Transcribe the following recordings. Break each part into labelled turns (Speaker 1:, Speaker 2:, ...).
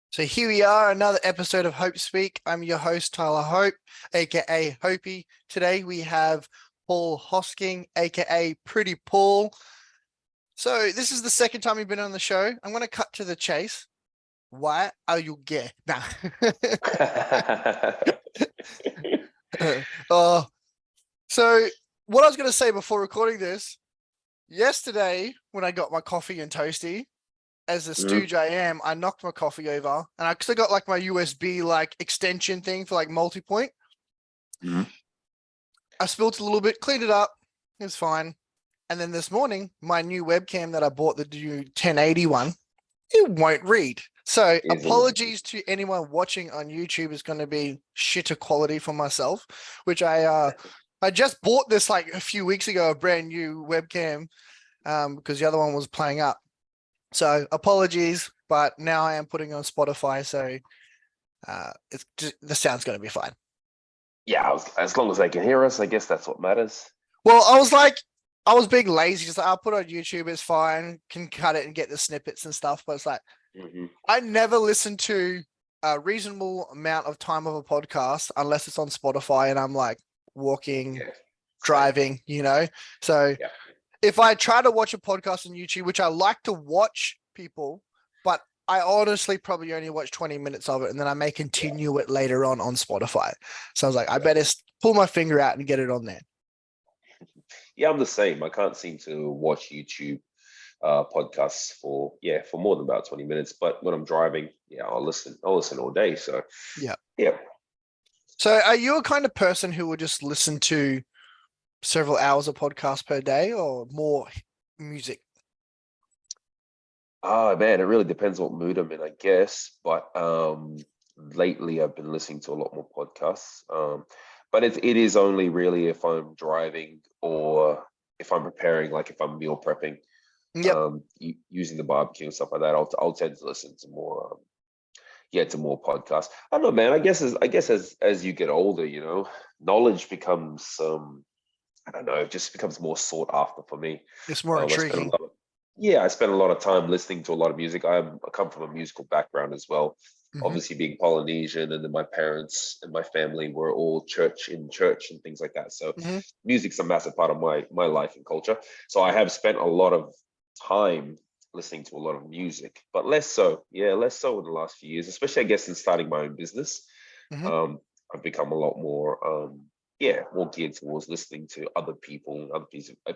Speaker 1: So here we are, another episode of HopeSpeak. I'm your host, Tyler Hope, aka Hopey. Today we have Paul Hosking, aka Pretty Paul. So this is the second time you've been on the show. I'm going to cut to the chase. Why are you gay? Nah. uh, so what I was going to say before recording this, yesterday when I got my coffee and toasty, as a stooge I am, I knocked my coffee over, and I got like my USB like extension thing for like multi-point. I spilled a little bit, cleaned it up, it was fine. And then this morning, my new webcam that I bought, the new 1080 one, it won't read. So apologies to anyone watching on YouTube. It's going to be shitter quality for myself, which I just bought this like a few weeks ago, a brand new webcam, because the other one was playing up. So apologies, but now I am putting it on Spotify, so it's just, the sound's going to be fine.
Speaker 2: Yeah, as long as they can hear us, I guess that's what matters.
Speaker 1: Well, I was being lazy, just like, I'll put it on YouTube, it's fine, can cut it and get the snippets and stuff, but it's like, I never listen to a reasonable amount of time of a podcast unless it's on Spotify and I'm like walking, driving, so if I try to watch a podcast on YouTube, which I like to watch people, but I honestly probably only watch 20 minutes of it, and then I may continue it later on Spotify. So I was like, I better pull my finger out and get it on there.
Speaker 2: Yeah, I'm the same. I can't seem to watch YouTube podcasts for more than about 20 minutes. But when I'm driving, I'll listen all day. So yeah.
Speaker 1: So are you a kind of person who will just listen to several hours of podcast per day, or more music?
Speaker 2: Oh man, it really depends what mood I'm in, I guess. But lately I've been listening to a lot more podcasts. But it is only really if I'm driving or if I'm preparing, like if I'm meal prepping, using the barbecue and stuff like that. I'll tend to listen to more to more podcasts. I don't know, man. I guess as you get older, knowledge becomes I don't know, it just becomes more sought after for me.
Speaker 1: It's more intriguing.
Speaker 2: I spend a lot of time listening to a lot of music. I come from a musical background as well. Obviously being Polynesian, and then my parents and my family were all church and things like that. So music's a massive part of my life and culture. So I have spent a lot of time listening to a lot of music, but less so in the last few years, especially I guess in starting my own business. I've become a lot more more geared towards listening to other people,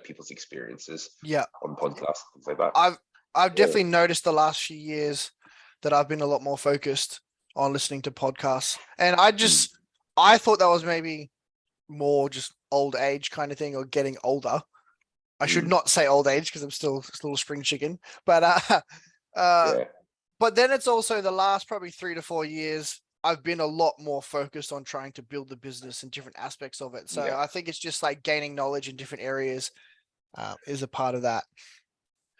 Speaker 2: people's experiences on podcasts, things like that.
Speaker 1: I've definitely noticed the last few years that I've been a lot more focused on listening to podcasts. And I thought that was maybe more just old age kind of thing, or getting older. I should not say old age because I'm still a little spring chicken. But but then it's also the last probably 3 to 4 years, I've been a lot more focused on trying to build the business and different aspects of it. So I think it's just like gaining knowledge in different areas is a part of that.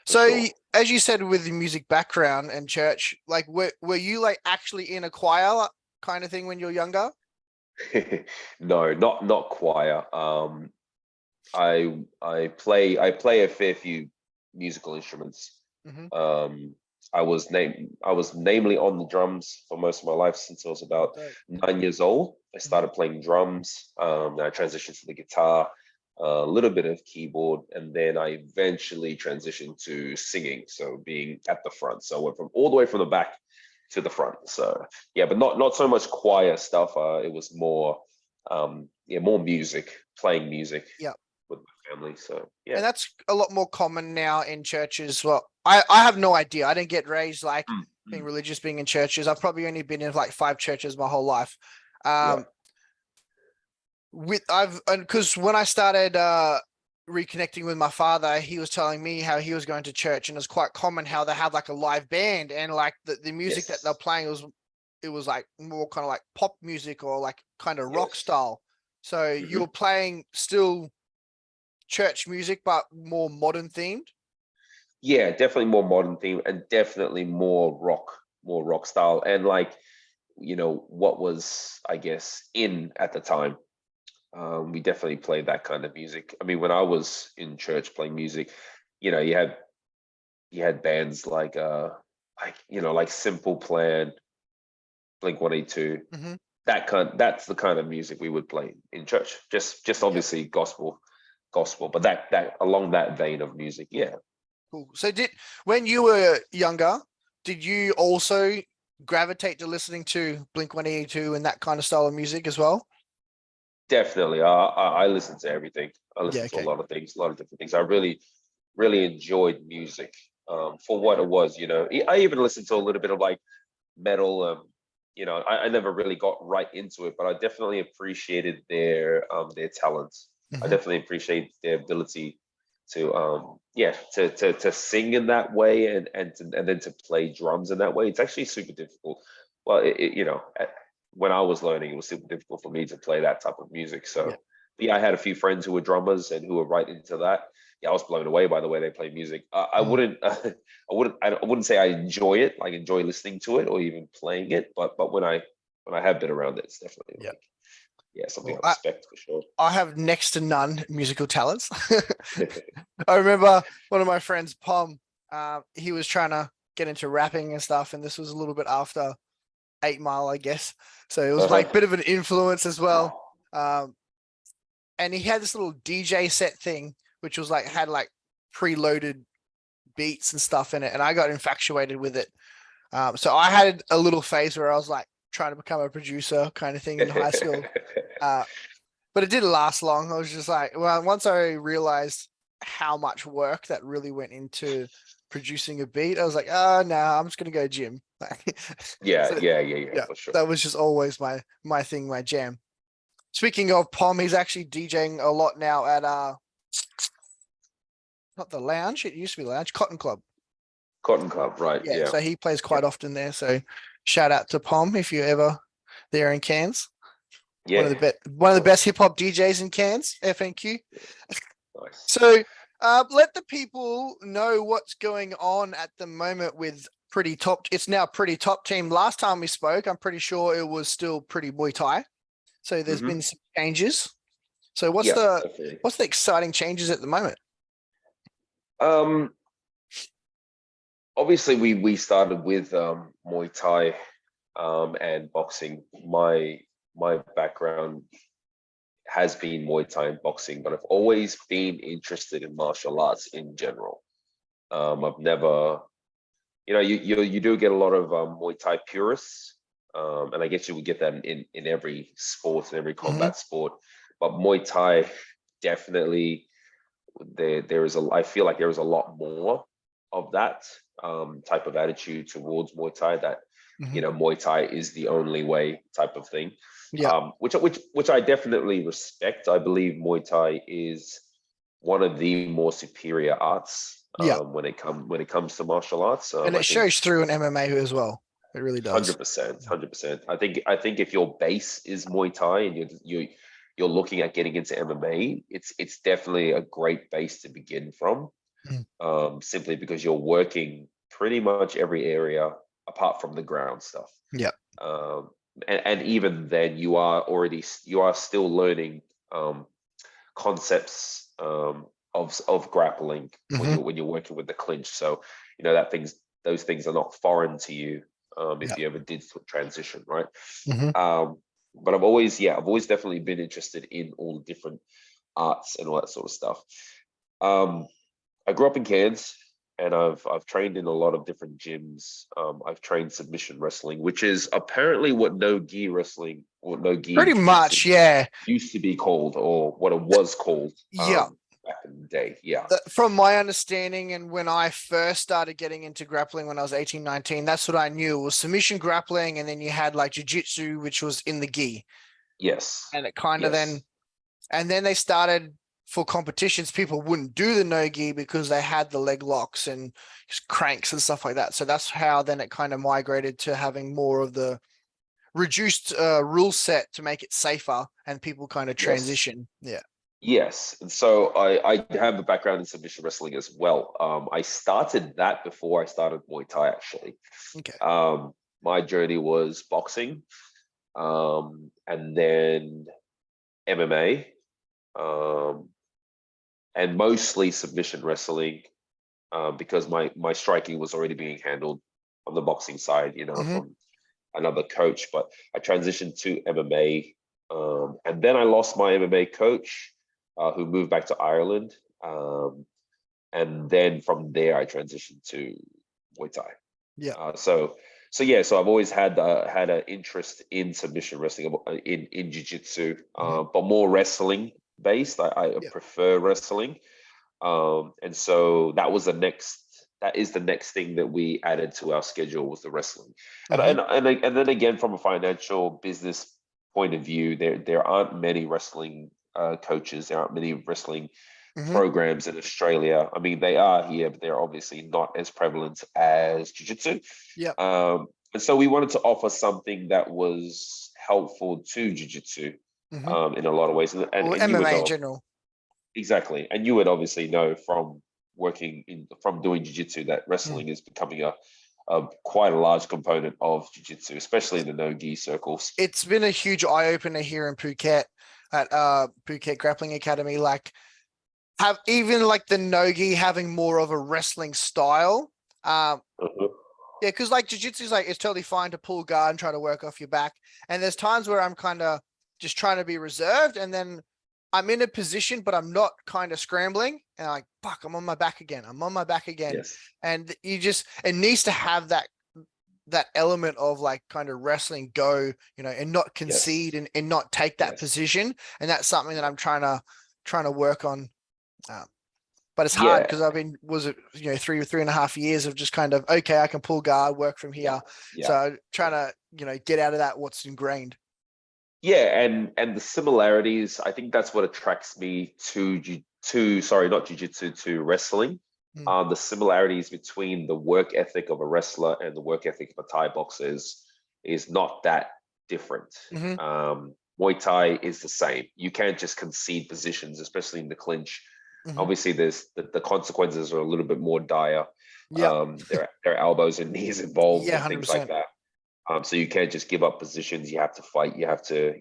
Speaker 1: So as you said, with the music background and church, like were you like actually in a choir kind of thing when you're younger?
Speaker 2: No, not choir. I play a fair few musical instruments. I was namely on the drums for most of my life since I was about 9 years old. I started playing drums. I transitioned to the guitar, a little bit of keyboard, and then I eventually transitioned to singing, so being at the front. So I went all the way from the back to the front. So but not so much choir stuff. It was more more music, playing music with my family. So
Speaker 1: and that's a lot more common now in churches. Well, I have no idea. I didn't get raised like being religious, being in churches. I've probably only been in like 5 churches my whole life. Because when I started reconnecting with my father, he was telling me how he was going to church, and it's quite common how they have like a live band, and like the music that they're playing was like more kind of like pop music or like kind of rock style. So you were playing still church music, but more modern themed.
Speaker 2: Yeah, definitely more modern theme, and definitely more rock style, and like what was, I guess, in at the time. We definitely played that kind of music. I mean, when I was in church playing music, you had bands like like Simple Plan, Blink-182.
Speaker 1: Hmm.
Speaker 2: That's the kind of music we would play in church. Just
Speaker 1: Yeah.
Speaker 2: obviously gospel, but that along that vein of music, yeah.
Speaker 1: Cool. So when you were younger, did you also gravitate to listening to Blink-182 and that kind of style of music as well?
Speaker 2: Definitely. I listen to everything. I
Speaker 1: Yeah.
Speaker 2: listen to a
Speaker 1: Okay.
Speaker 2: lot of things, a lot of different things. I really enjoyed music for what it was. I even listened to a little bit of like metal. I never really got right into it, but I definitely appreciated their talents. I
Speaker 1: Hmm.
Speaker 2: definitely appreciate their ability to sing in that way and then to play drums in that way. It's actually super difficult. Well, when I was learning, it was super difficult for me to play that type of music.
Speaker 1: Yeah.
Speaker 2: So yeah, I had a few friends who were drummers and who were right into that. Yeah, I was blown away by the way they play music. I
Speaker 1: Mm.
Speaker 2: wouldn't, I wouldn't say I enjoy it, like enjoy listening to it or even playing it. But when I have been around it, it's definitely
Speaker 1: Yeah.
Speaker 2: like, yeah, something
Speaker 1: Well,
Speaker 2: I respect for sure.
Speaker 1: I have next to none musical talents. I remember one of my friends, Pom, he was trying to get into rapping and stuff, and this was a little bit after 8 Mile, I guess. So it was like a
Speaker 2: Uh-huh.
Speaker 1: bit of an influence as well. Um, and he had this little DJ set thing, which was like had like preloaded beats and stuff in it, and I got infatuated with it. So I had a little phase where I was like trying to become a producer kind of thing in high school. Uh, but it didn't last long. I was just like, well, once I realized how much work that really went into producing a beat, I was like, oh no, I'm just gonna go gym.
Speaker 2: Yeah,
Speaker 1: So
Speaker 2: yeah,
Speaker 1: yeah,
Speaker 2: for sure.
Speaker 1: that was just always my thing, my jam. Speaking of Pom, he's actually DJing a lot now at not the lounge, it used to be lounge, Cotton Club.
Speaker 2: Cotton Club, right?
Speaker 1: Yeah,
Speaker 2: Yeah,
Speaker 1: so he plays
Speaker 2: yeah,
Speaker 1: quite often there. So shout out to Pom if you're ever there in Cairns.
Speaker 2: yeah.
Speaker 1: One of the best
Speaker 2: Nice,
Speaker 1: hip hop DJs in Cairns, FNQ.
Speaker 2: nice.
Speaker 1: So let the people know what's going on at the moment with Pretty Top. It's now Pretty Top Team. Last time we spoke, I'm pretty sure it was still Pretty Muay Thai. So there's
Speaker 2: Hmm.
Speaker 1: been some changes. So what's
Speaker 2: Yeah,
Speaker 1: the
Speaker 2: definitely.
Speaker 1: what's the exciting changes at the moment?
Speaker 2: Um, Obviously we started with Muay Thai and boxing. My background has been Muay Thai and boxing, but I've always been interested in martial arts in general. I've never, you do get a lot of Muay Thai purists, and I guess you would get that in every sport, in every
Speaker 1: Hmm.
Speaker 2: combat sport. But Muay Thai definitely there is I feel like there is a lot more of that type of attitude towards Muay Thai that
Speaker 1: Hmm.
Speaker 2: Muay Thai is the only way type of thing,
Speaker 1: Yeah,
Speaker 2: which I definitely respect. I believe Muay Thai is one of the more superior arts
Speaker 1: yeah,
Speaker 2: when it comes to martial arts.
Speaker 1: and
Speaker 2: I
Speaker 1: it
Speaker 2: think
Speaker 1: shows through in MMA as well. It really does.
Speaker 2: 100%, 100%. I think if your base is Muay Thai and you're looking at getting into MMA, it's definitely a great base to begin from.
Speaker 1: Mm.
Speaker 2: Simply because you're working pretty much every area apart from the ground stuff.
Speaker 1: Yeah.
Speaker 2: Um, and even then, you are still learning concepts of grappling when
Speaker 1: Hmm.
Speaker 2: you're working with the clinch. So those things are not foreign to you
Speaker 1: Yeah.
Speaker 2: if you ever did transition, right?
Speaker 1: Hmm.
Speaker 2: But I've always definitely been interested in all the different arts and all that sort of stuff. Um, I grew up in Cairns, and I've trained in a lot of different gyms. I've trained submission wrestling, which is apparently what no gi wrestling or no gi
Speaker 1: Pretty
Speaker 2: jiu-jitsu
Speaker 1: much, yeah.
Speaker 2: used to be called, or what it was called
Speaker 1: Yeah.
Speaker 2: back in the day. Yeah.
Speaker 1: From my understanding, and when I first started getting into grappling when I was 18, 19, that's what I knew. It was submission grappling, and then you had like jiu-jitsu, which was in the gi.
Speaker 2: Yes.
Speaker 1: And it kind of
Speaker 2: Yes.
Speaker 1: then they started for competitions, people wouldn't do the no gi because they had the leg locks and cranks and stuff like that. So that's how then it kind of migrated to having more of the reduced rule set to make it safer and people kind of
Speaker 2: Yes.
Speaker 1: transition. Yeah.
Speaker 2: Yes. And so I have a background in submission wrestling as well. I started that before I started Muay Thai, actually.
Speaker 1: Okay.
Speaker 2: My journey was boxing, and then MMA, um, and mostly submission wrestling, because my striking was already being handled on the boxing side,
Speaker 1: Mm-hmm.
Speaker 2: from another coach. But I transitioned to MMA, and then I lost my MMA coach, who moved back to Ireland, and then from there I transitioned to Muay Thai.
Speaker 1: Yeah.
Speaker 2: So I've always had an interest in submission wrestling, in jiu-jitsu, but more wrestling based. I
Speaker 1: Yeah.
Speaker 2: prefer wrestling, and so that is the next thing that we added to our schedule, was the wrestling.
Speaker 1: Mm-hmm.
Speaker 2: And then again, from a financial business point of view, there aren't many wrestling coaches. There aren't many wrestling
Speaker 1: Mm-hmm.
Speaker 2: programs in Australia. I mean, they are here, but they're obviously not as prevalent as jiu-jitsu.
Speaker 1: Yeah.
Speaker 2: And so we wanted to offer something that was helpful to jiu-jitsu,
Speaker 1: Mm-hmm.
Speaker 2: in a lot of ways.
Speaker 1: Or
Speaker 2: And you would
Speaker 1: MMA in
Speaker 2: know
Speaker 1: general.
Speaker 2: exactly, and you would obviously know from from doing jiu-jitsu that
Speaker 1: Mm.
Speaker 2: wrestling is becoming a quite a large component of jiu-jitsu, especially in the no-gi circles.
Speaker 1: It's been a huge eye opener here in Phuket at Phuket Grappling Academy. Like, have even like the nogi having more of a wrestling style.
Speaker 2: Mhm.
Speaker 1: Yeah, because like jiu-jitsu is like, it's totally fine to pull guard and try to work off your back. And there's times where I'm kind of just trying to be reserved, and then I'm in a position, but I'm not kind of scrambling. And I'm like, fuck, I'm on my back again. I'm on my back again.
Speaker 2: Yes.
Speaker 1: And it needs to have that element of like kind of wrestling go, and not
Speaker 2: Yes.
Speaker 1: concede and not take that
Speaker 2: Yes.
Speaker 1: position. And that's something that I'm trying to work on. Um, but it's hard
Speaker 2: Yeah.
Speaker 1: because I've been, was it, 3.5 years of just kind of, okay, I can pull guard, work from
Speaker 2: Yeah.
Speaker 1: here.
Speaker 2: Yeah.
Speaker 1: So trying to, get out of that, what's ingrained.
Speaker 2: Yeah, and the similarities, I think that's what attracts me to sorry, not jiu-jitsu, to wrestling.
Speaker 1: Mm.
Speaker 2: The similarities between the work ethic of a wrestler and the work ethic of a Thai boxer is not that different.
Speaker 1: Mm-hmm.
Speaker 2: Muay Thai is the same. You can't just concede positions, especially in the clinch.
Speaker 1: Mm-hmm.
Speaker 2: Obviously, there's the consequences are a little bit more dire.
Speaker 1: Yeah.
Speaker 2: There are elbows and knees involved
Speaker 1: Yeah.
Speaker 2: and things like
Speaker 1: 100%.
Speaker 2: that. So you can't just give up positions. You have to fight. You have to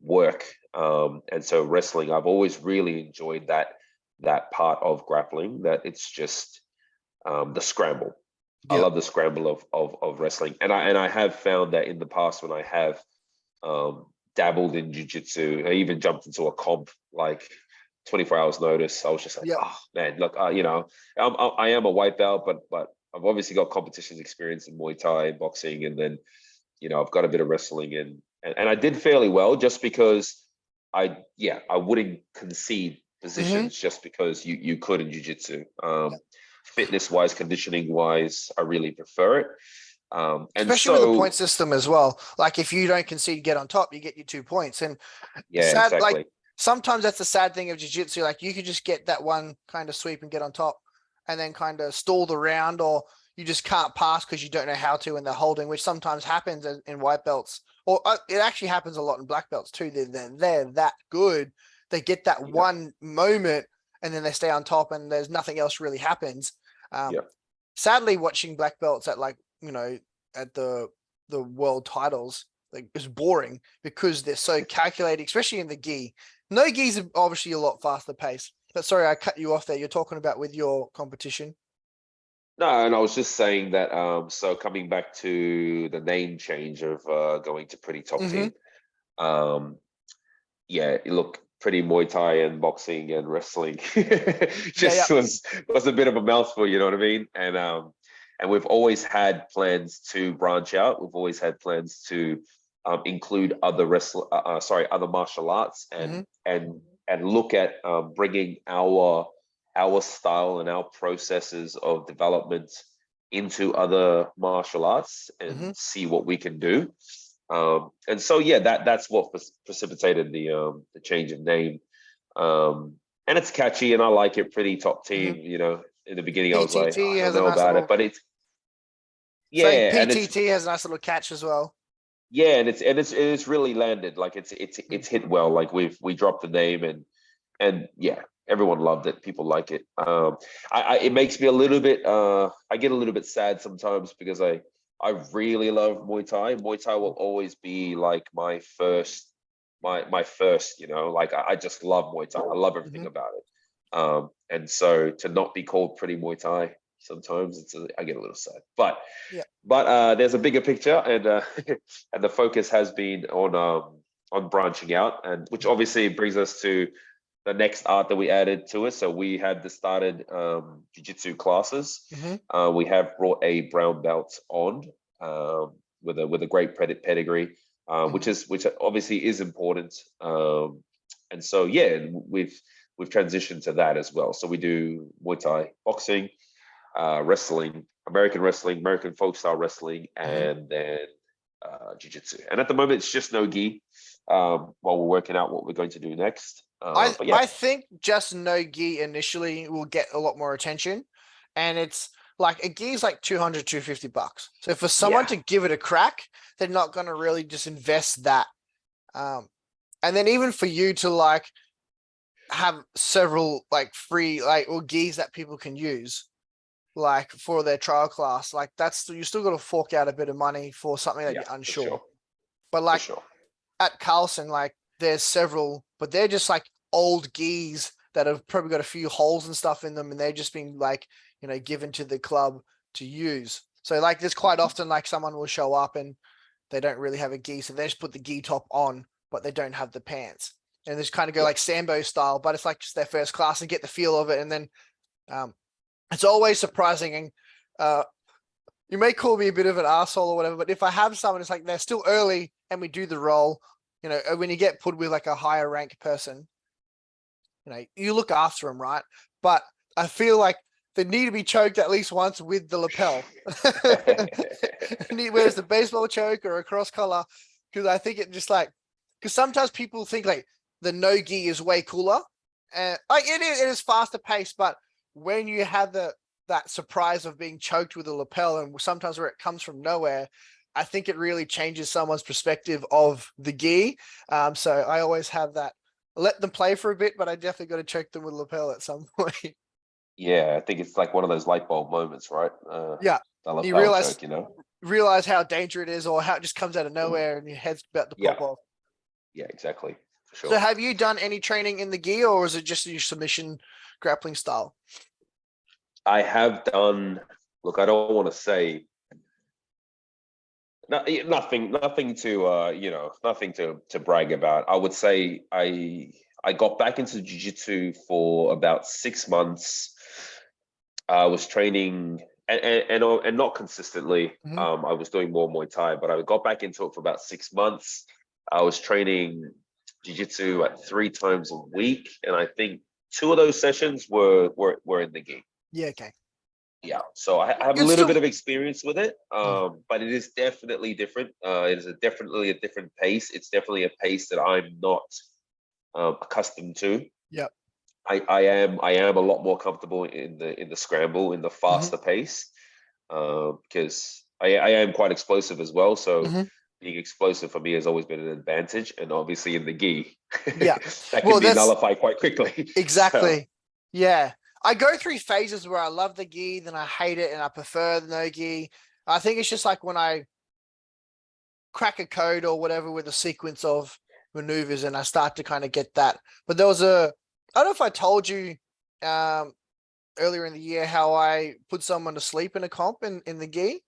Speaker 2: work. And so wrestling, I've always really enjoyed that part of grappling. That it's just the scramble. I
Speaker 1: Yeah.
Speaker 2: love the scramble of wrestling, and I have found that in the past when I have um, dabbled in jiu-jitsu, I even jumped into a comp like 24 hours notice. I was just like,
Speaker 1: Yeah.
Speaker 2: oh man, look, I am a white belt, but I've obviously got competitions experience in Muay Thai and boxing, and then I've got a bit of wrestling, and I did fairly well just because I wouldn't concede
Speaker 1: Mm-hmm.
Speaker 2: positions just because you could in jiu-jitsu.
Speaker 1: Yeah.
Speaker 2: Fitness wise, conditioning wise, I really prefer it. And
Speaker 1: Especially with the point
Speaker 2: so
Speaker 1: system as well. Like if you don't concede, get on top, you get your 2 points. And
Speaker 2: yeah,
Speaker 1: sad, like
Speaker 2: exactly.
Speaker 1: sometimes that's the sad thing of jiu-jitsu. Like you could just get that one kind of sweep and get on top and then kind of stall the round, or you just can't pass because you don't know how to and they're holding, which sometimes happens in white belts. Or it actually happens a lot in black belts too. They're that good. They get that
Speaker 2: Yeah,
Speaker 1: one moment and then they stay on top and there's nothing else really happens. Um,
Speaker 2: yeah.
Speaker 1: Sadly, watching black belts at like, at the world titles, like, is boring because they're so calculated, especially in the gi. No gis are obviously a lot faster pace. But sorry, I cut you off there. You're talking about with your competition.
Speaker 2: No, and I was just saying that. So coming back to the name change of going to Pretty Top
Speaker 1: Mm-hmm.
Speaker 2: Team. Um, yeah, look, Pretty Muay Thai and boxing and wrestling
Speaker 1: Yeah, yeah.
Speaker 2: just was a bit of a mouthful. You know what I mean? And we've always had plans to branch out. We've always had plans to include other martial arts,
Speaker 1: Mm-hmm.
Speaker 2: and look at bringing our style and our processes of development into other martial arts and
Speaker 1: Mm-hmm.
Speaker 2: see what we can do. And so yeah, that's what precipitated the change of name. And it's catchy, and I like it. Pretty Top
Speaker 1: Mm-hmm.
Speaker 2: Team. In the beginning, I was like, oh,
Speaker 1: PTT
Speaker 2: I don't
Speaker 1: has a
Speaker 2: know
Speaker 1: nice
Speaker 2: about it,
Speaker 1: little
Speaker 2: but it's
Speaker 1: saying
Speaker 2: yeah, and it's
Speaker 1: PTT has a nice little catch as well.
Speaker 2: yeah, and it's really landed. Like it's hit well. Like we dropped the name, and yeah, everyone loved it. People like it. It makes me a little bit. I get a little bit sad sometimes because I really love Muay Thai. Muay Thai will always be like my first. My first. Like I just love Muay Thai. I love everything
Speaker 1: Mm-hmm.
Speaker 2: about it. And so to not be called Pretty Muay Thai sometimes I get a little sad. But
Speaker 1: Yeah.
Speaker 2: there's a bigger picture, and and the focus has been on branching out, and which obviously brings us to the next art that we added to it. So we had the started jiu-jitsu classes. We have brought a brown belt on with a great pedigree, which obviously is important. And so yeah, we've transitioned to that as well. So we do Muay Thai, boxing, wrestling, American folk style wrestling, and then jiu-jitsu. And at the moment, it's just no gi while we're working out what we're going to do next. But yeah,
Speaker 1: I think just no gi initially will get a lot more attention, and it's like a gi is like 200, $250. So for someone to give it a crack, they're not going to really just invest that. And then even for you to like have several like free like or gis that people can use like for their trial class, like that's you still got to fork out a bit of money for something that you're unsure.
Speaker 2: Sure.
Speaker 1: But like at Carlson, like there's several, but they're just like old gis that have probably got a few holes and stuff in them, and they're just been like, you know, given to the club to use. So like there's quite often like someone will show up and they don't really have a gi, so they just put the gi top on, but they don't have the pants. And they just kind of go like Sambo style, but it's like just their first class and get the feel of it. And then it's always surprising. And you may call me a bit of an asshole or whatever, but if I have someone, it's like they're still early and we do the roll, you know, when you get put with like a higher ranked person, you know, you look after them, right? But I feel like they need to be choked at least once with the lapel. Whether it's the baseball choke or a cross collar, because I think it just like, because sometimes people think like the no gi is way cooler, and like it is faster paced, but when you have that surprise of being choked with a lapel, and sometimes where it comes from nowhere, I think it really changes someone's perspective of the gi. So I always have that. Let them play for a bit, but I definitely got to choke them with a lapel at some point.
Speaker 2: Yeah, I think it's like one of those light bulb moments, right?
Speaker 1: Yeah,
Speaker 2: The
Speaker 1: you
Speaker 2: lapel choke, you know?
Speaker 1: realize how dangerous it is, or how it just comes out of nowhere and your head's about to pop off.
Speaker 2: Yeah, exactly. For sure.
Speaker 1: So have you done any training in the gi, or is it just your submission grappling style?
Speaker 2: I have done. Look, I don't want to say nothing to nothing to brag about. I would say I got back into jiu-jitsu for about 6 months. I was training and not consistently. I was doing more Muay Thai, but I got back into it for about 6 months. I was training jiu-jitsu at 3 times a week, and I think 2 of those sessions were in the gi.
Speaker 1: Yeah, okay.
Speaker 2: Yeah, so I have a little bit of experience with it, but it is definitely different. It is definitely a different pace. It's definitely a pace that I'm not accustomed to.
Speaker 1: Yeah,
Speaker 2: I am a lot more comfortable in the scramble, in the faster pace, because I am quite explosive as well. So being explosive for me has always been an advantage, and obviously in the gi,
Speaker 1: yeah,
Speaker 2: that can be nullified quite quickly.
Speaker 1: Exactly. So. Yeah. I go through phases where I love the gi, then I hate it, and I prefer the no gi. I think it's just like when I crack a code or whatever with a sequence of maneuvers, and I start to kind of get that. But there was I don't know if I told you earlier in the year how I put someone to sleep in a comp in the gi.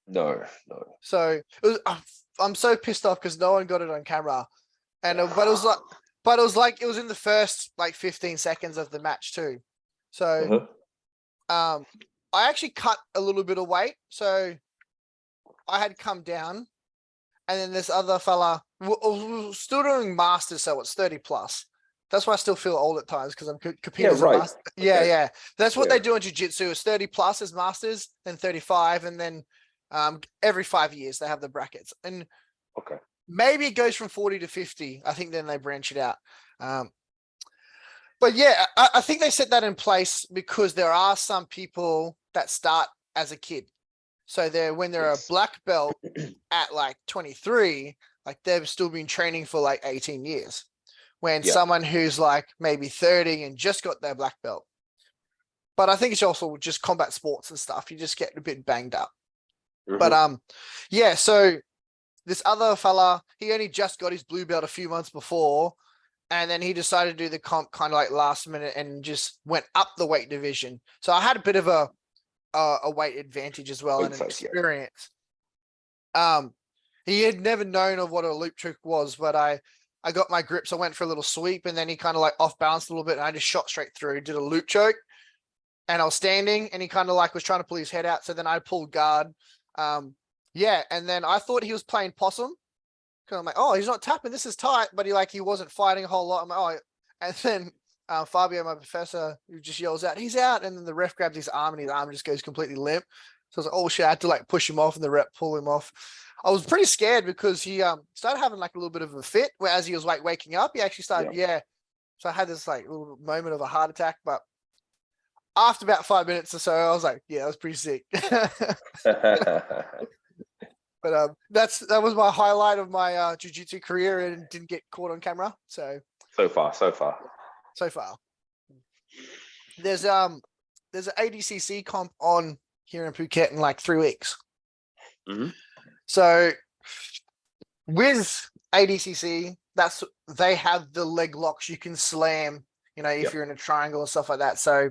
Speaker 2: No.
Speaker 1: So I'm so pissed off because no one got it on camera, and but it was in the first like 15 seconds of the match too. So, I actually cut a little bit of weight. So I had come down, and then this other fella was still doing masters. So it's 30 plus. That's why I still feel old at times, because I'm competing as a master. Yeah, okay. Yeah. That's what they do in jiu-jitsu. It's 30 plus as masters, then 35. And then every 5 years they have the brackets. And maybe it goes from 40 to 50. I think then they branch it out. But yeah, I think they set that in place because there are some people that start as a kid. So when they're a black belt at like 23, like they've still been training for like 18 years. When someone who's like maybe 30 and just got their black belt. But I think it's also just combat sports and stuff. You just get a bit banged up. But yeah, so this other fella, he only just got his blue belt a few months before. And then he decided to do the comp kind of like last minute and just went up the weight division. So I had a bit of a a weight advantage as well
Speaker 2: Weight
Speaker 1: and an
Speaker 2: size, yeah.
Speaker 1: experience. He had never known of what a loop trick was, but I got my grips. I went for a little sweep, and then he kind of like off balanced a little bit, and I just shot straight through. Did a loop choke, and I was standing, and he kind of like was trying to pull his head out. So then I pulled guard. Yeah, and then I thought he was playing possum. Cause I'm like, oh, he's not tapping. This is tight, but he wasn't fighting a whole lot. I'm like, oh, and then Fabio, my professor, who just yells out, he's out, and then the ref grabs his arm, and his arm just goes completely limp. So I was like, oh shit, I had to like push him off, and the rep pull him off. I was pretty scared because he started having like a little bit of a fit, where as he was like waking up, he actually started, yeah. So I had this like little moment of a heart attack, but after about 5 minutes or so, I was like, yeah, that was pretty sick. But that was my highlight of my jiu-jitsu career, and didn't get caught on camera. So
Speaker 2: So far.
Speaker 1: there's an ADCC comp on here in Phuket in like 3 weeks.
Speaker 2: Mm-hmm.
Speaker 1: So with ADCC, they have the leg locks you can slam, if you're in a triangle and stuff like that. So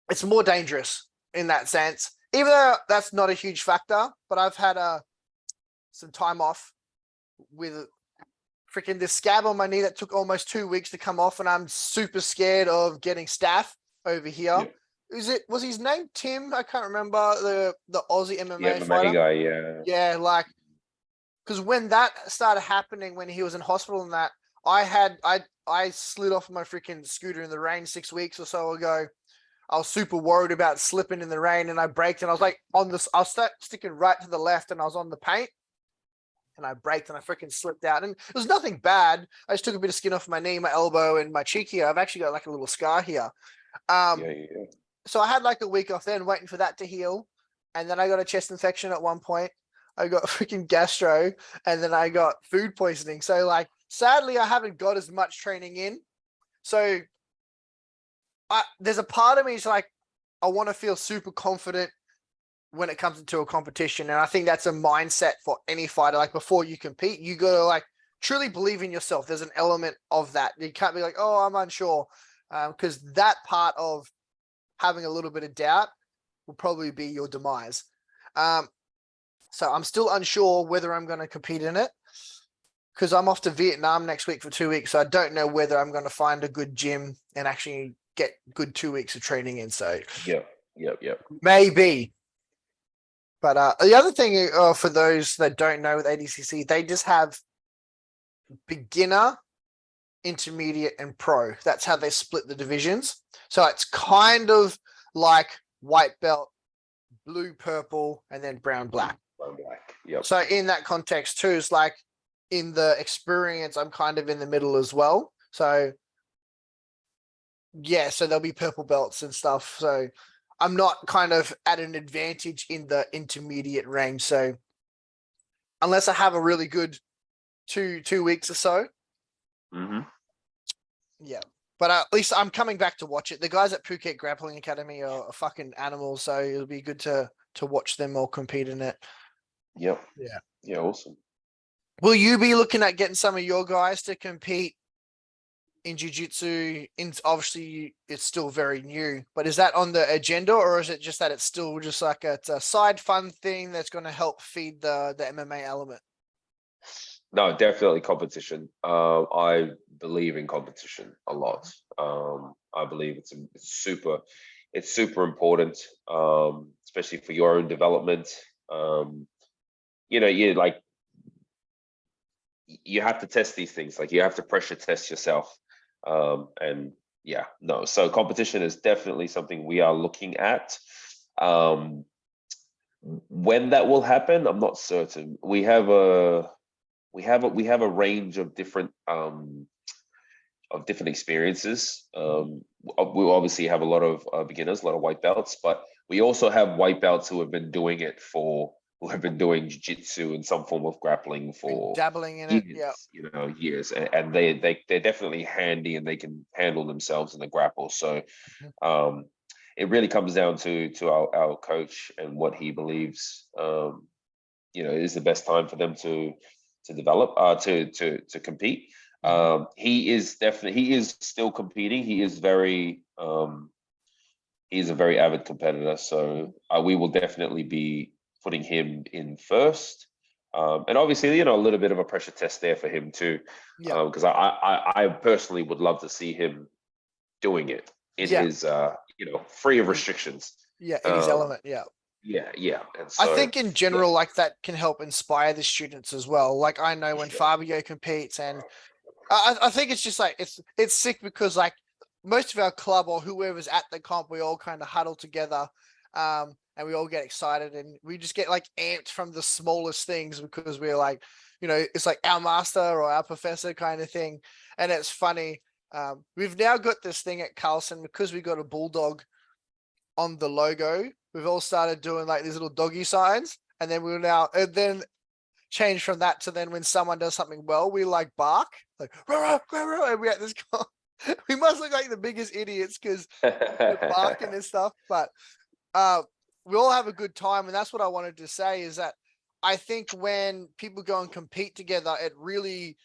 Speaker 1: it's more dangerous in that sense. Even though that's not a huge factor, but I've had some time off with freaking this scab on my knee that took almost 2 weeks to come off, and I'm super scared of getting staph over here. Was his name Tim? I can't remember the Aussie MMA fighter.
Speaker 2: guy, yeah.
Speaker 1: Yeah, like, because when that started happening, when he was in hospital and that, I slid off my freaking scooter in the rain 6 weeks or so ago. I was super worried about slipping in the rain, and I braked, and I was like I was sticking right to the left, and I was on the paint, and I braked, and I freaking slipped out, and it was nothing bad. I just took a bit of skin off my knee, my elbow, and my cheek here. I've actually got like a little scar here. So I had like a week off then, waiting for that to heal, and then I got a chest infection at one point. I got freaking gastro, and then I got food poisoning. So like, sadly, I haven't got as much training in. So there's a part of me is like, I want to feel super confident when it comes into a competition. And I think that's a mindset for any fighter. Like, before you compete, you got to like truly believe in yourself. There's an element of that. You can't be like, oh, I'm unsure. Because that part of having a little bit of doubt will probably be your demise. So I'm still unsure whether I'm going to compete in it, because I'm off to Vietnam next week for 2 weeks. So I don't know whether I'm going to find a good gym and actually get good 2 weeks of training in. So maybe. But the other thing, for those that don't know with ADCC, they just have beginner, intermediate, and pro. That's how they split the divisions. So it's kind of like white belt, blue, purple, and then brown, black. So in that context too, it's like, in the experience, I'm kind of in the middle as well. So yeah, so there'll be purple belts and stuff. So I'm not kind of at an advantage in the intermediate range. So unless I have a really good two weeks or so. Yeah. But at least I'm coming back to watch it. The guys at Phuket Grappling Academy are fucking animals, so it'll be good to watch them all compete in it.
Speaker 2: Yeah, awesome.
Speaker 1: Will you be looking at getting some of your guys to compete in jiu-jitsu? Obviously, it's still very new, but is that on the agenda, or is it just that it's still just like it's a side fun thing that's going to help feed the MMA element?
Speaker 2: No, definitely competition. I believe in competition a lot. I believe it's super important, especially for your own development. You have to test these things. Like, you have to pressure test yourself. So competition is definitely something we are looking at. When that will happen, I'm not certain. We have a range of different experiences. We obviously have a lot of beginners, a lot of white belts, but we also have white belts who have been doing jiu-jitsu in some form of grappling for
Speaker 1: dabbling in
Speaker 2: years, years, and they're definitely handy, and they can handle themselves in the grapple. So it really comes down to our coach and what he believes is the best time for them to develop, to compete. He is still competing. He is very he's a very avid competitor, so we will definitely be putting him in first. And obviously, a little bit of a pressure test there for him too,
Speaker 1: Yeah.
Speaker 2: because I personally would love to see him doing it in
Speaker 1: Yeah.
Speaker 2: his, free of
Speaker 1: In,
Speaker 2: restrictions.
Speaker 1: yeah. In his
Speaker 2: Um,
Speaker 1: element. Yeah.
Speaker 2: yeah, yeah, and
Speaker 1: I
Speaker 2: so
Speaker 1: think in
Speaker 2: yeah,
Speaker 1: general, like that can help inspire the students as well. Like I know when Fabio competes, and I think it's just like it's sick because like most of our club or whoever's at the comp, we all kind of huddle together, and we all get excited and we just get like amped from the smallest things because we're like, it's like our master or our professor kind of thing, and it's funny. We've now got this thing at Carlson because we got a bulldog on the logo. We've all started doing like these little doggy signs, and then and then change from that to then when someone does something well, we like bark, like rah, rah, rah, rah, and we at this. We must look like the biggest idiots because we're barking and stuff, but uh, we all have a good time, and that's what I wanted to say is that I think when people go and compete together, it really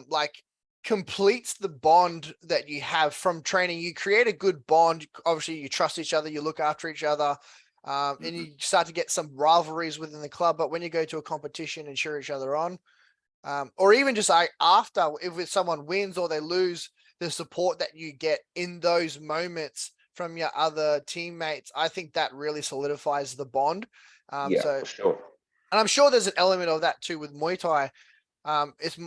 Speaker 1: like completes the bond that you have from training. You create a good bond. Obviously, you trust each other, you look after each other, and you start to get some rivalries within the club. But when you go to a competition and cheer each other on, or even just like after, if someone wins or they lose, the support that you get in those moments from your other teammates, I think that really solidifies the bond.
Speaker 2: yeah,
Speaker 1: So,
Speaker 2: for sure.
Speaker 1: and I'm sure there's an element of that too with Muay Thai. It's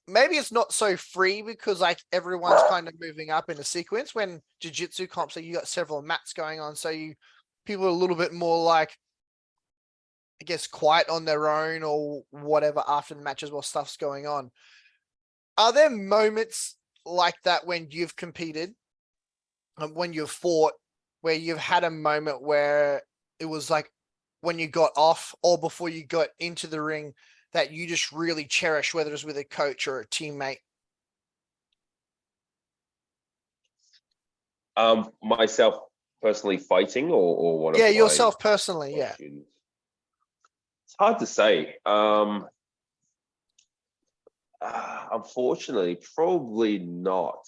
Speaker 1: maybe it's not so free because like everyone's kind of moving up in a sequence when jiu-jitsu comps, so you got several mats going on, so people are a little bit more like, I guess, quiet on their own or whatever after the matches while stuff's going on. Are there moments like that when you've competed, when you've fought, where you've had a moment where it was like when you got off or before you got into the ring that you just really cherish, whether it's with a coach or a teammate?
Speaker 2: Myself personally fighting, or one
Speaker 1: Yeah,
Speaker 2: of my
Speaker 1: yourself personally. Yeah.
Speaker 2: students. It's hard to say. Unfortunately, probably not.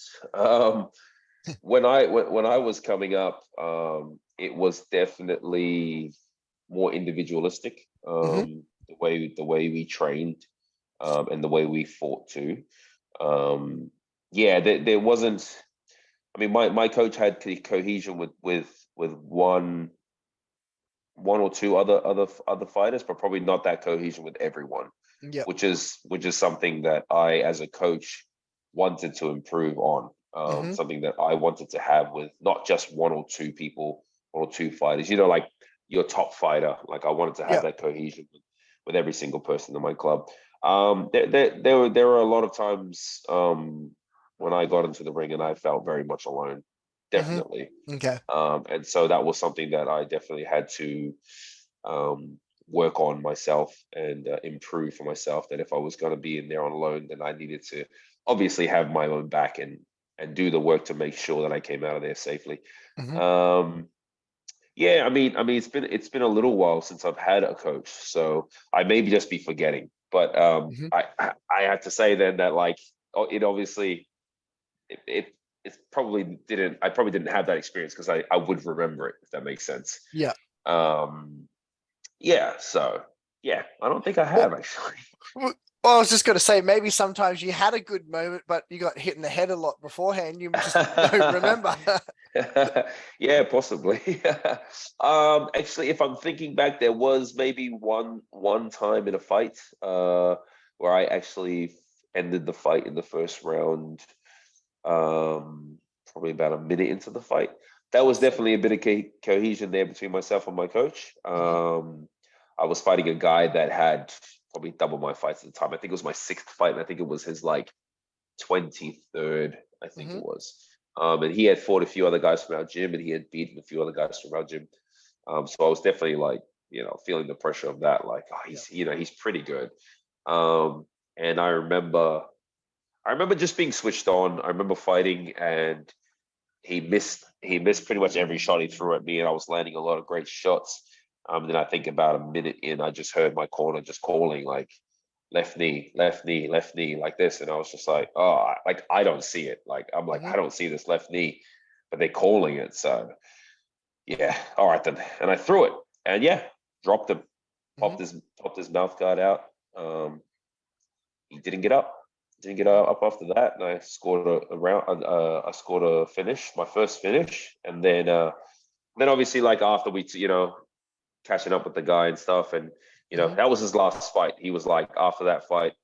Speaker 2: When I was coming up, it was definitely more individualistic.
Speaker 1: Hmm.
Speaker 2: The way we trained, and the way we fought too. Yeah, there wasn't. I mean, my coach had cohesion with one or two other fighters, but probably not that cohesion with everyone,
Speaker 1: Yep.
Speaker 2: which is something that I, as a coach, wanted to improve on.
Speaker 1: Hmm.
Speaker 2: Something that I wanted to have with not just one or two people, one or two fighters. Like your top fighter. Like I wanted to have
Speaker 1: Yep.
Speaker 2: that cohesion with every single person in my club. There were a lot of times when I got into the ring and I felt very much alone,
Speaker 1: Hmm.
Speaker 2: definitely.
Speaker 1: Okay.
Speaker 2: And so that was something that I definitely had to um, work on myself and improve for myself. That if I was going to be in there on loan, then I needed to obviously have my own back and do the work to make sure that I came out of there safely.
Speaker 1: Hmm.
Speaker 2: Um, yeah, I mean, it's been a little while since I've had a coach, so I maybe just be forgetting. But
Speaker 1: Hmm.
Speaker 2: I have to say then that like it obviously it probably didn't. I probably didn't have that experience because I would remember it, if that makes sense.
Speaker 1: Yeah.
Speaker 2: Um, yeah, so yeah, I don't think I
Speaker 1: Well,
Speaker 2: have actually.
Speaker 1: well, I was just going to say maybe sometimes you had a good moment, but you got hit in the head a lot beforehand. You just don't remember.
Speaker 2: Yeah, possibly. Actually, if I'm thinking back, there was maybe one time in a fight where I actually ended the fight in the first round, probably about a minute into the fight. That was definitely a bit of cohesion there between myself and my coach.
Speaker 1: Hmm.
Speaker 2: I was fighting a guy that had probably double my fights at the time. I think it was my sixth fight, and I think it was his like 23rd, I think
Speaker 1: Hmm.
Speaker 2: it was. And he had fought a few other guys from our gym, and he had beaten a few other guys from our gym. So I was definitely like, feeling the pressure of that. Like, oh,
Speaker 1: Yeah.
Speaker 2: he's pretty good. Um, and I remember just being switched on. I remember fighting, and he missed pretty much every shot he threw at me, and I was landing a lot of great shots. Then I think about a minute in, I just heard my corner just calling like left knee, left knee, left knee, like this, and I was just like, oh, like I don't see it. Like I'm like
Speaker 1: Hmm.
Speaker 2: I don't see this left knee. but they're calling it. So yeah, all right then. And I threw it, and yeah, dropped him, popped his mouth guard out. He didn't get up. Didn't get up after that, and I scored a round. I scored a finish, my first finish, and then obviously like after we, catching up with the guy and stuff, and that was his last fight. He was like, after that fight,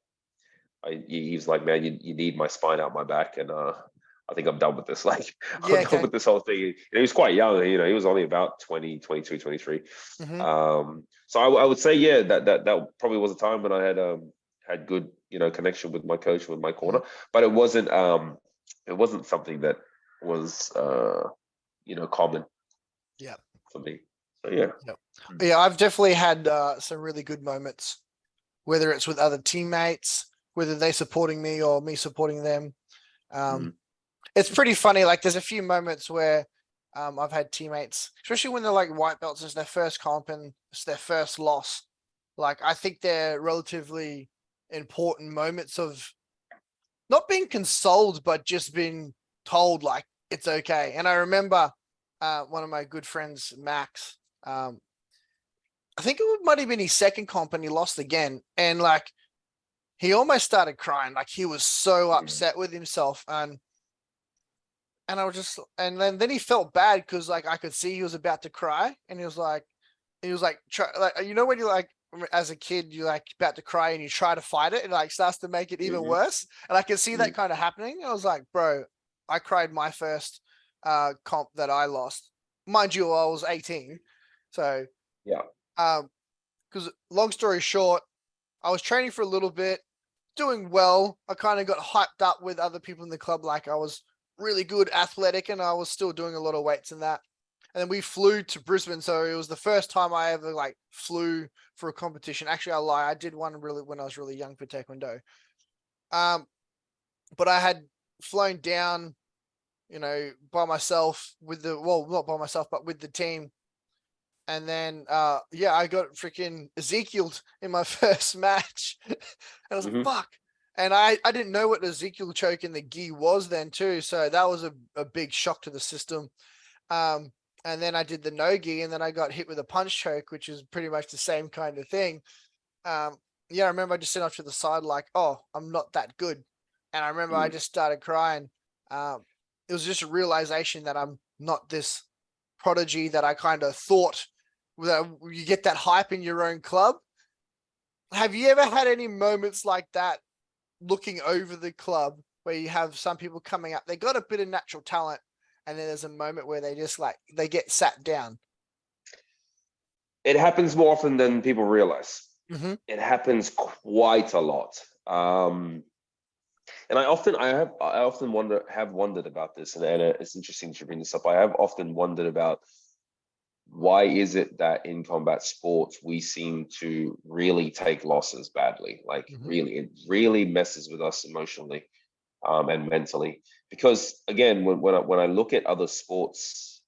Speaker 2: he was like, man, you need my spine out my back, and I think I'm done with this. Like,
Speaker 1: Yeah.
Speaker 2: I'm done with this whole thing. He was quite young, he was only about 20, 22, 23. So I would say, yeah, that probably was a time when I had good, connection with my coach, with my corner, but it wasn't something that was, common.
Speaker 1: Yeah.
Speaker 2: For me. So yeah.
Speaker 1: Yeah, I've definitely had some really good moments, whether it's with other teammates, whether they supporting me or me supporting them. It's pretty funny. Like there's a few moments where I've had teammates, especially when they're like white belts, it's their first comp and it's their first loss. Like I think they're relatively important moments of not being consoled, but just being told like it's okay. And I remember one of my good friends, Max, I think it might have been his second comp and he lost again. And like, he almost started crying. Like he was so upset with himself. And I was just, and then he felt bad because like, I could see he was about to cry and he was like, when you like, as a kid, you're like about to cry and you try to fight it and like starts to make it even worse. And I could see that kind of happening. I was like, bro, I cried my first comp that I lost. Mind you, I was 18. So,
Speaker 2: yeah.
Speaker 1: Because long story short, I was training for a little bit, doing well. I kind of got hyped up with other people in the club. Like I was really good, athletic, and I was still doing a lot of weights and that. And then we flew to Brisbane. So it was the first time I ever like flew for a competition. Actually, I lie. I did one really when I was really young for Taekwondo. But I had flown down, by myself not by myself, but with the team. And then, I got freaking Ezekiel'd in my first match. And I was like, fuck. And I didn't know what Ezekiel choke in the gi was then too. So that was a big shock to the system. And then I did the no gi and then I got hit with a punch choke, which is pretty much the same kind of thing. I remember I just sat off to the side like, oh, I'm not that good. And I remember I just started crying. It was just a realization that I'm not this prodigy that I kind of thought. You get that hype in your own club. Have you ever had any moments like that looking over the club where you have some people coming up, they got a bit of natural talent, and then there's a moment where they just like, they get sat down?
Speaker 2: It happens more often than people realize. It happens quite a lot. And I often wondered about this, and it's interesting that you bring this up. I have often wondered about why is it that in combat sports we seem to really take losses badly? Like it really messes with us emotionally and mentally. Because again, when I look at other sports,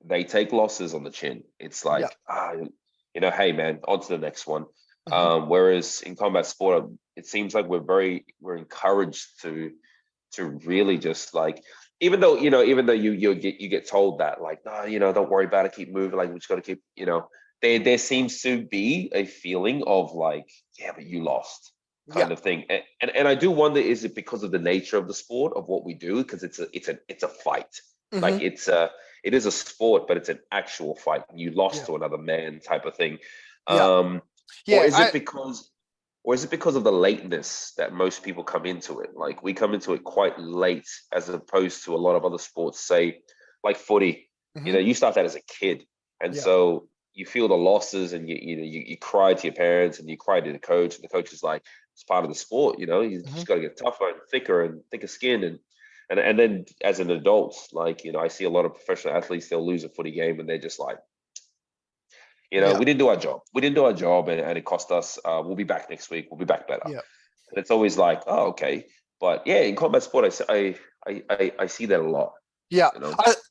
Speaker 2: they take losses on the chin. It's like, hey man, on to the next one. Whereas in combat sport, it seems like we're encouraged to really just like, even though you get told that like, no, don't worry about it, keep moving, like we just got to keep, there seems to be a feeling of like, yeah, but you lost kind of thing. And I do wonder, is it because of the nature of the sport, of what we do? Because it's a fight. Like it is a sport, but it's an actual fight. You lost to another man type of thing. Or is it because of the lateness that most people come into it? Like we come into it quite late, as opposed to a lot of other sports, say like footy. You start that as a kid, and so you feel the losses, and you cry to your parents, and you cry to the coach, and the coach is like, it's part of the sport. You just got to get tougher and thicker skin, and then as an adult, like I see a lot of professional athletes, they'll lose a footy game, and they're just like, we didn't do our job. We didn't do our job, and it cost us. We'll be back next week. We'll be back better. And it's always like, oh, okay. But yeah, in combat sport, I see that a lot.
Speaker 1: Yeah,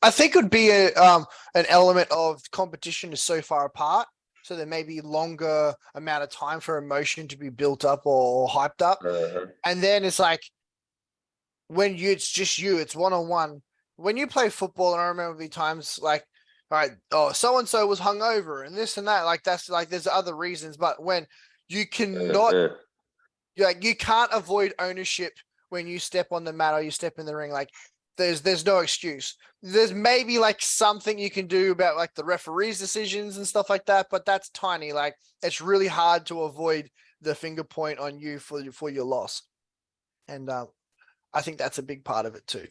Speaker 1: I think it would be an element of competition is so far apart, so there may be longer amount of time for emotion to be built up or hyped up, and then it's like when it's just you, it's one-on-one. when you play football, and I remember the times like, all right, oh, so and so was hungover and this and that. Like that's like there's other reasons, but when you cannot, like you can't avoid ownership when you step on the mat or you step in the ring. Like there's no excuse. There's maybe like something you can do about like the referee's decisions and stuff like that, but that's tiny. Like it's really hard to avoid the finger point on you for your loss, and I think that's a big part of it too.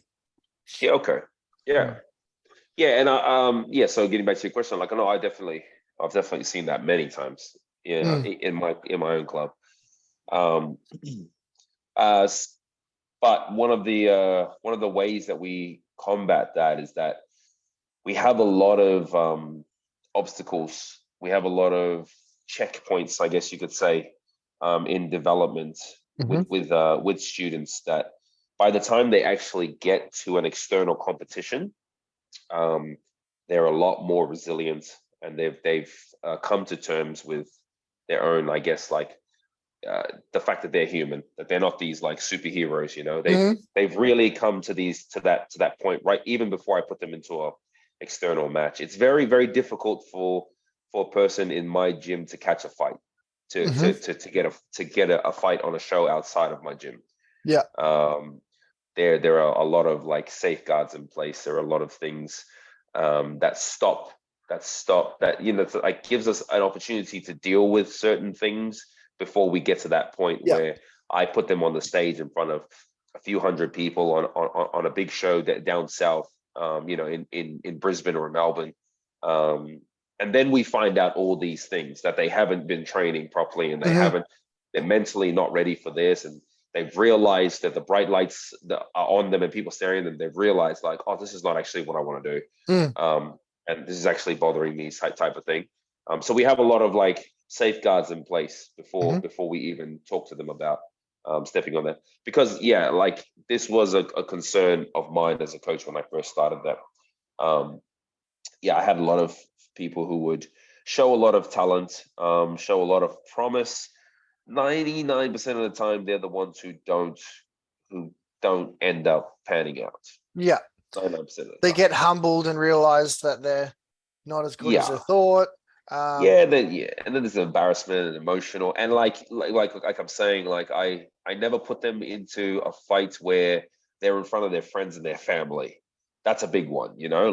Speaker 2: Yeah. Okay. Yeah. Yeah. And yeah. So getting back to your question, like I know I've definitely seen that many times. Yeah. In my own club. Um, but one of the ways that we combat that is that we have a lot of obstacles. We have a lot of checkpoints, I guess you could say, in development with students that by the time they actually get to an external competition, they're a lot more resilient, and they've come to terms with their own, I guess, like the fact that they're human, that they're not these like superheroes. You know, they've really come to that point right even before I put them into a external match. It's very, very difficult for a person in my gym to catch a fight, to get a fight on a show outside of my gym.
Speaker 1: Yeah.
Speaker 2: There are a lot of like safeguards in place. There are a lot of things that stop that, you know, like gives us an opportunity to deal with certain things before we get to that point where I put them on the stage in front of a few hundred people on a big show that down south, you know, in Brisbane or Melbourne. And then we find out all these things that they haven't been training properly, and they're mentally not ready for this, and they've realized that the bright lights that are on them and people staring at them, they've realized like, oh, this is not actually what I want to do. And this is actually bothering me, type of thing. So we have a lot of like safeguards in place before we even talk to them about stepping on that. Because like this was a concern of mine as a coach when I first started that. I had a lot of people who would show a lot of talent, show a lot of promise. 99% of the time, they're the ones who don't end up panning out.
Speaker 1: Yeah.
Speaker 2: 99% of the
Speaker 1: They
Speaker 2: time.
Speaker 1: get humbled and realize that they're not as good as they thought.
Speaker 2: And then there's embarrassment and emotional, and like I'm saying, like I never put them into a fight where they're in front of their friends and their family. That's a big one, you know.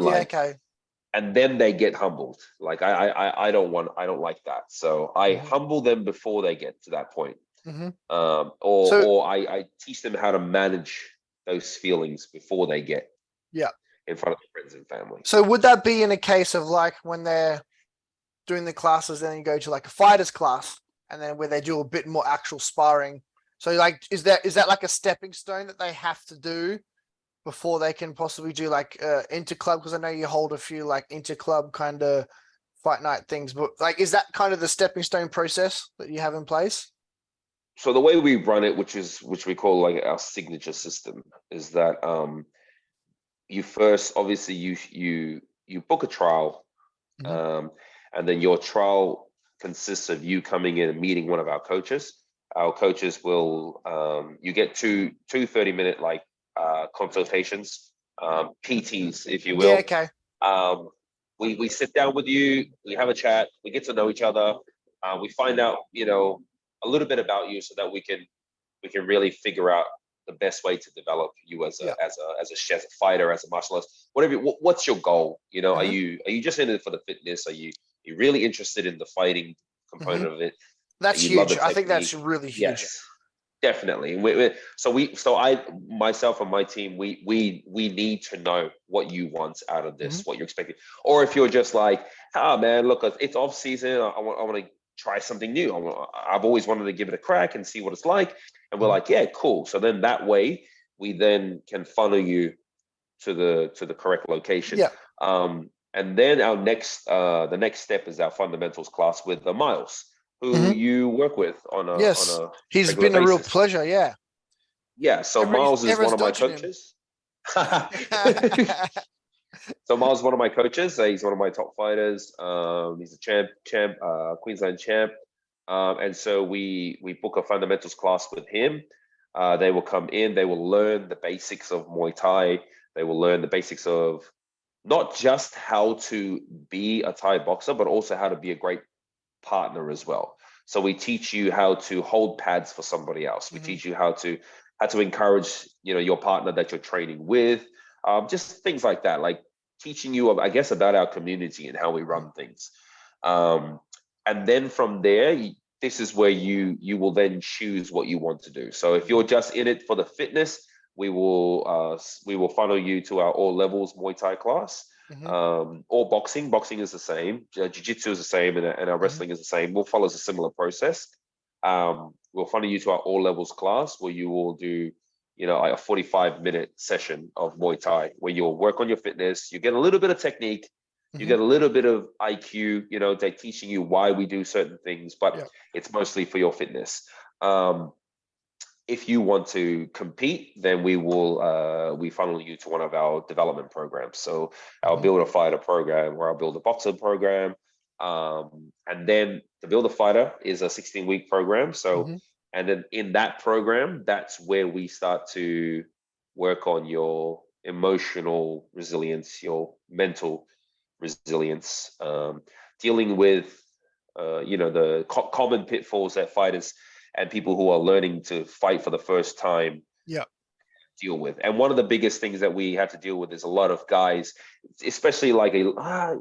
Speaker 2: And then they get humbled. Like I don't like that. So I humble them before they get to that point. Or I teach them how to manage those feelings before they get in front of their friends and family.
Speaker 1: So would that be in a case of like when they're doing the classes, then you go to like a fighters class, and then where they do a bit more actual sparring? So like, is that like a stepping stone that they have to do before they can possibly do like inter-club? Because I know you hold a few like inter-club kind of fight night things, but like, is that kind of the stepping stone process that you have in place?
Speaker 2: So the way we run it, which we call like our signature system, is that you first obviously you book a trial, and then your trial consists of you coming in and meeting one of our coaches. Our coaches will you get two 30-minute like consultations, PTs, if you will.
Speaker 1: Yeah, okay.
Speaker 2: We sit down with you, we have a chat, we get to know each other, we find out, you know, a little bit about you so that we can really figure out the best way to develop you as a fighter, as a martial artist, whatever. What's your goal? You know, are you just in it for the fitness? Are you really interested in the fighting component of it?
Speaker 1: That's huge. I think that's really huge.
Speaker 2: Yes, definitely. So I, myself and my team, we need to know what you want out of this, what you're expecting. Or if you're just like, man, look, it's off season. I want to try something new. I've always wanted to give it a crack and see what it's like. And we're like, yeah, cool. So then that way we then can funnel you to the correct location. And then our the next step is our fundamentals class with Miles, who you work with on a
Speaker 1: he's been a real pleasure.
Speaker 2: So Miles is one of my coaches. So Miles is one of my coaches. He's one of my top fighters. He's a champ, Queensland champ. And so we book a fundamentals class with him. They will come in. They will learn the basics of Muay Thai. They will learn the basics of not just how to be a Thai boxer, but also how to be a great partner as well. So we teach you how to hold pads for somebody else. We teach you how to encourage, your partner that you're training with, just things like that, like teaching you, I guess, about our community and how we run things. And then from there, this is where you will then choose what you want to do. So if you're just in it for the fitness, we will funnel you to our all levels Muay Thai class. Or boxing. Boxing is the same. Jiu-jitsu is the same, and our wrestling is the same. We'll follow a similar process. We'll funnel you to our all levels class where you will do, a 45-minute session of Muay Thai where you'll work on your fitness. You get a little bit of technique. You get a little bit of IQ. They're teaching you why we do certain things, but it's mostly for your fitness. If you want to compete, then we funnel you to one of our development programs. So our Build a Fighter program or our Build a Boxer program. And then the Build a Fighter is a 16-week program. So, and then in that program, that's where we start to work on your emotional resilience, your mental resilience, dealing with, the common pitfalls that fighters and people who are learning to fight for the first time deal with. And one of the biggest things that we have to deal with is a lot of guys, especially like I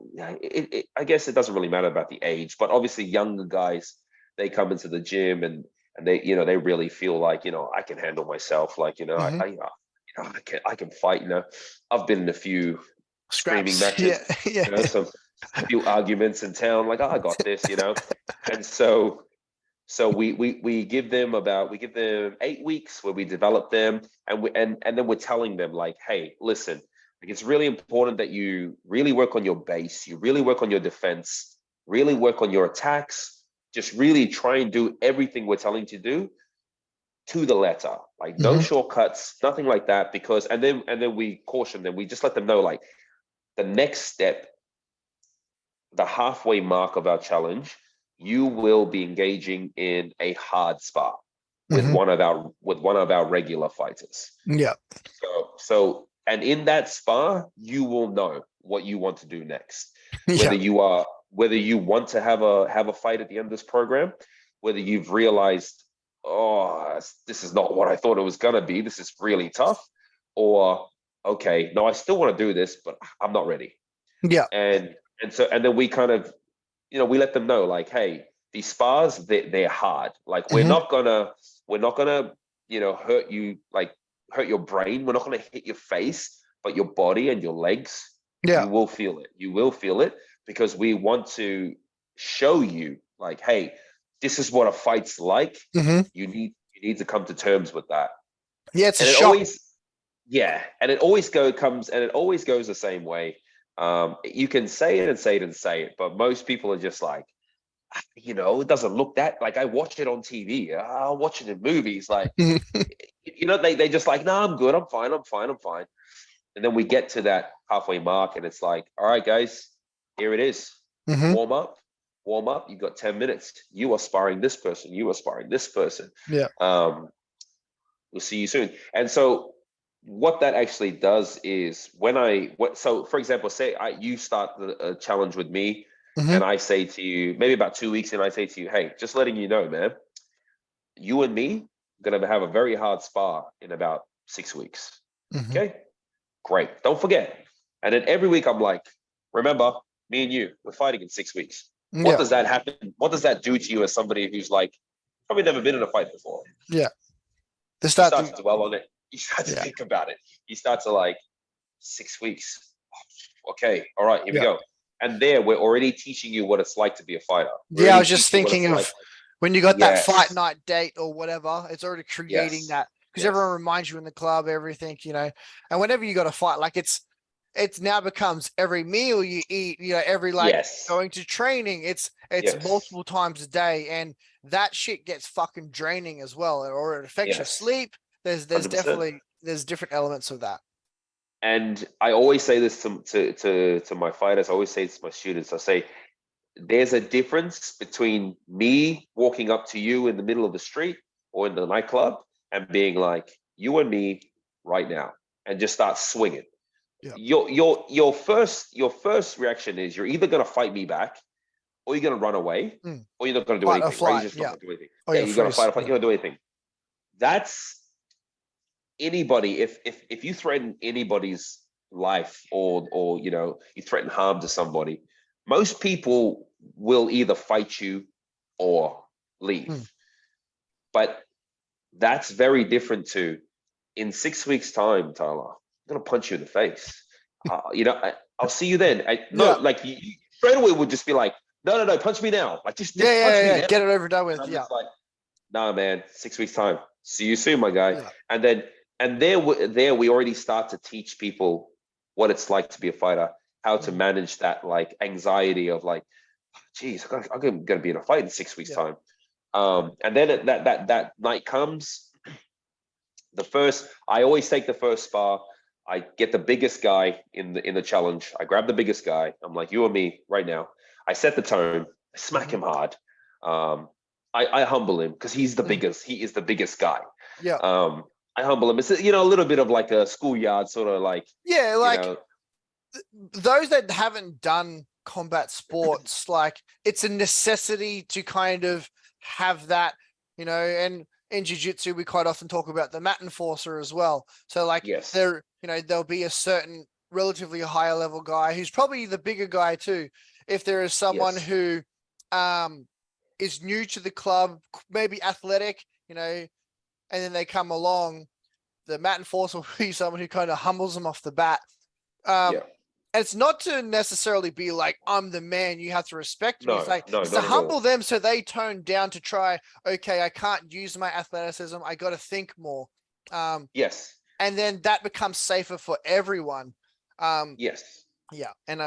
Speaker 2: guess it doesn't really matter about the age, but obviously younger guys, they come into the gym and they, they really feel like, I can handle myself. Like, I can fight. I've been in a few screaming matches, a few arguments in town, like, I got this, and so we give them 8 weeks where we develop them, and then we're telling them like, hey, listen, like, it's really important that you really work on your base, you really work on your defense, really work on your attacks, just really try and do everything we're telling you to do to the letter, like no shortcuts, nothing like that, because and then we caution them, we just let them know like the next step, the halfway mark of our challenge, you will be engaging in a hard spar with one of our regular fighters. So and in that spar, you will know what you want to do next. Whether you want to have a fight at the end of this program, whether you've realized, oh, this is not what I thought it was gonna be, this is really tough, or okay, no, I still want to do this, but I'm not ready. And then we kind of, we let them know like, hey, these spars, they're hard. Like we're not gonna, hurt you, like hurt your brain. We're not gonna hit your face, but your body and your legs, you will feel it. You will feel it because we want to show you like, hey, this is what a fight's like. You need to come to terms with that.
Speaker 1: It's
Speaker 2: and
Speaker 1: a
Speaker 2: it
Speaker 1: shock.
Speaker 2: And it always goes the same way. You can say it, but most people are just like, it doesn't look that, like I watch it on TV, I'll watch it in movies, like, they just like, no, I'm good, I'm fine. And then we get to that halfway mark and it's like, all right, guys, here it is. Warm up. You've got 10 minutes. You are sparring this person. We'll see you soon. And so what that actually does is so for example, say you start a challenge with me, and I say to you, maybe about 2 weeks, and I say to you, hey, just letting you know, man, you and me are going to have a very hard spar in about 6 weeks. Okay, great. Don't forget. And then every week I'm like, remember, me and you, we're fighting in 6 weeks. What does that happen? What does that do to you as somebody who's like probably never been in a fight before?
Speaker 1: You
Speaker 2: start to dwell on it. You start to think about it. You start to like, 6 weeks. Okay, all right, here we go. And there, we're already teaching you what it's like to be a fighter.
Speaker 1: I was just thinking of when you got that fight night date or whatever, it's already creating that, because everyone reminds you in the club, everything, and whenever you got a fight, like it's now becomes every meal you eat, every going to training, it's multiple times a day, and that shit gets fucking draining as well, or it affects your sleep. There's 100%. Definitely different elements of that.
Speaker 2: And I always say this to my fighters. I always say this to my students. I say, there's a difference between me walking up to you in the middle of the street or in the nightclub and being like, you and me right now, and just start swinging.
Speaker 1: Yeah.
Speaker 2: Your first reaction is you're either gonna fight me back, or you're gonna run away, or you're not gonna do
Speaker 1: Fight or
Speaker 2: anything. Right? You're
Speaker 1: flight.
Speaker 2: just not
Speaker 1: Yeah.
Speaker 2: gonna do anything.
Speaker 1: Oh,
Speaker 2: Yeah,
Speaker 1: yeah.
Speaker 2: you're gonna fight
Speaker 1: Freeze.
Speaker 2: or fight.
Speaker 1: Yeah.
Speaker 2: You're not gonna do anything. That's anybody. If you threaten anybody's life, or you threaten harm to somebody, most people will either fight you or leave. But that's very different to, in 6 weeks' time, Tyler, I'm gonna punch you in the face. I'll see you then. No,
Speaker 1: Yeah.
Speaker 2: like you straight away would just be like, no, punch me now. Like just
Speaker 1: Yeah.
Speaker 2: punch
Speaker 1: Yeah.
Speaker 2: me
Speaker 1: Yeah.
Speaker 2: now.
Speaker 1: Get it over and done
Speaker 2: And
Speaker 1: with.
Speaker 2: I'm
Speaker 1: Yeah.
Speaker 2: just like, nah, man. 6 weeks' time. See you soon, my guy.
Speaker 1: Yeah.
Speaker 2: And then there we already start to teach people what it's like to be a fighter, how to manage that like anxiety of like, geez, I'm gonna be in a fight in 6 weeks'
Speaker 1: Yeah.
Speaker 2: time. And then that night comes. I always take the first spar. I get the biggest guy in the challenge. I grab the biggest guy. I'm like, you or me right now. I set the tone. I smack him hard. I humble him because he's the biggest. He is the biggest guy.
Speaker 1: Yeah.
Speaker 2: I humble him. It's a little bit of like a schoolyard sort of like,
Speaker 1: Yeah. Like those that haven't done combat sports, like it's a necessity to kind of have that, and in jiu-jitsu we quite often talk about the mat enforcer as well. So like
Speaker 2: yes,
Speaker 1: there'll be a certain relatively higher level guy who's probably the bigger guy too. If there is someone
Speaker 2: yes,
Speaker 1: who is new to the club, maybe athletic, and then they come along, the mat enforcer will be someone who kind of humbles them off the bat.
Speaker 2: yeah.
Speaker 1: And it's not to necessarily be like, I'm the man, you have to respect me.
Speaker 2: No,
Speaker 1: It's like,
Speaker 2: no,
Speaker 1: it's
Speaker 2: not
Speaker 1: to
Speaker 2: at all.
Speaker 1: humble them so they tone down to try, okay, I can't use my athleticism. I got to think more.
Speaker 2: Yes,
Speaker 1: And then that becomes safer for everyone.
Speaker 2: yes.
Speaker 1: Yeah. And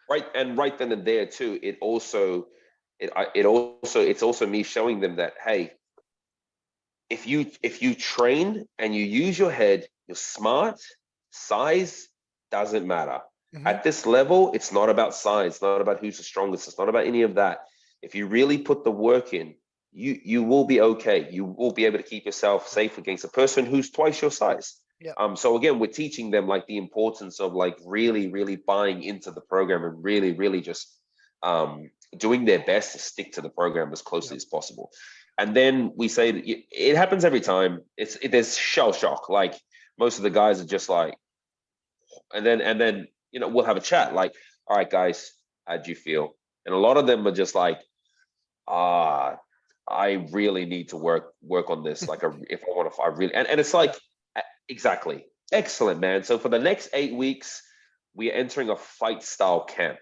Speaker 2: Right then and there too. It's also me showing them that, hey, if you train and you use your head, you're smart. Size doesn't matter. At this level, it's not about size, it's not about who's the strongest, it's not about any of that. If you really put the work in, you will be okay. You will be able to keep yourself safe against a person who's twice your size.
Speaker 1: Yeah.
Speaker 2: So again, we're teaching them like the importance of like really, really buying into the program and really, really just doing their best to stick to the program as closely as possible. And then we say that it happens every time. There's shell shock. Like most of the guys are just like, and then we'll have a chat. Like, all right, guys, how do you feel? And a lot of them are just like, I really need to work on this. Like, if I want to fight, really, and it's like, exactly, excellent, man. So for the next 8 weeks, we are entering a fight style camp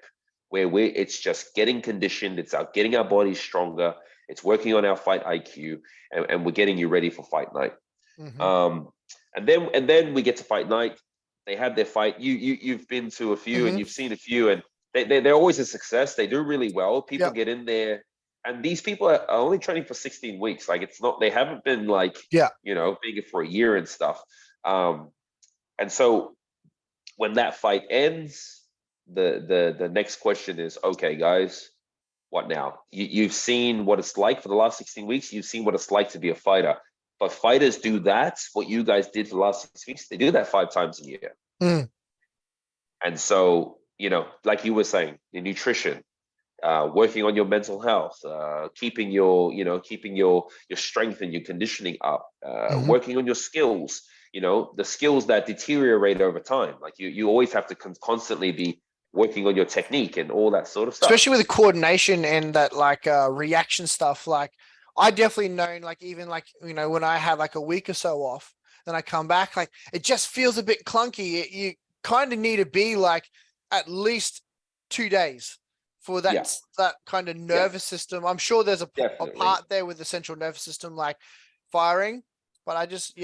Speaker 2: where it's just getting conditioned. It's getting our bodies stronger. It's working on our fight IQ, and we're getting you ready for fight night. And then we get to fight night. They have their fight. You've been to a few and you've seen a few, and they're always a success. They do really well. People get in there, and these people are only training for 16 weeks. Like it's not, they haven't been like, being it for a year and stuff. And so when that fight ends, the next question is, okay, guys, what now? You've seen what it's like for the last 16 weeks. You've seen what it's like to be a fighter. But fighters do that, what you guys did for the last 6 weeks, they do that 5 times a year. And so, like you were saying, the nutrition, working on your mental health, keeping your strength and your conditioning up, working on your skills, the skills that deteriorate over time. Like you always have to constantly be working on your technique and all that sort of stuff.
Speaker 1: Especially with the coordination and that like reaction stuff. Like I definitely known, like even like, when I have like a week or so off, then I come back, like it just feels a bit clunky. You kind of need to be like at least 2 days for that kind of nervous system. I'm sure there's a part there with the central nervous system like firing, but I just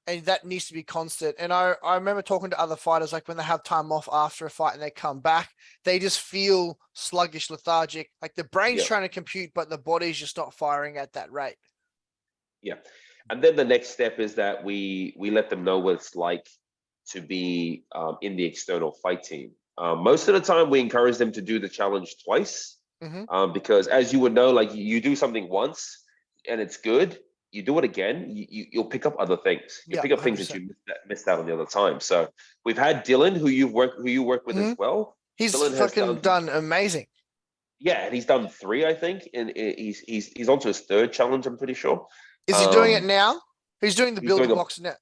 Speaker 1: and that needs to be constant. And I remember talking to other fighters, like when they have time off after a fight and they come back, they just feel sluggish, lethargic. Like the brain's trying to compute, but the body's just not firing at that rate.
Speaker 2: Yeah. And then the next step is that we let them know what it's like to be in the external fight team. Most of the time, we encourage them to do the challenge twice, because as you would know, like you do something once and it's good, you do it again, you'll pick up other things. You'll
Speaker 1: Yeah,
Speaker 2: pick up things that
Speaker 1: 100%.
Speaker 2: you missed out on the other time. So we've had Dylan, who you work with as well.
Speaker 1: He's
Speaker 2: Dylan has
Speaker 1: fucking done amazing.
Speaker 2: yeah, and he's done 3, I think, and he's on to his 3rd challenge, I'm pretty sure.
Speaker 1: Is he doing it now? He's doing the
Speaker 2: He's
Speaker 1: build a
Speaker 2: doing
Speaker 1: box now.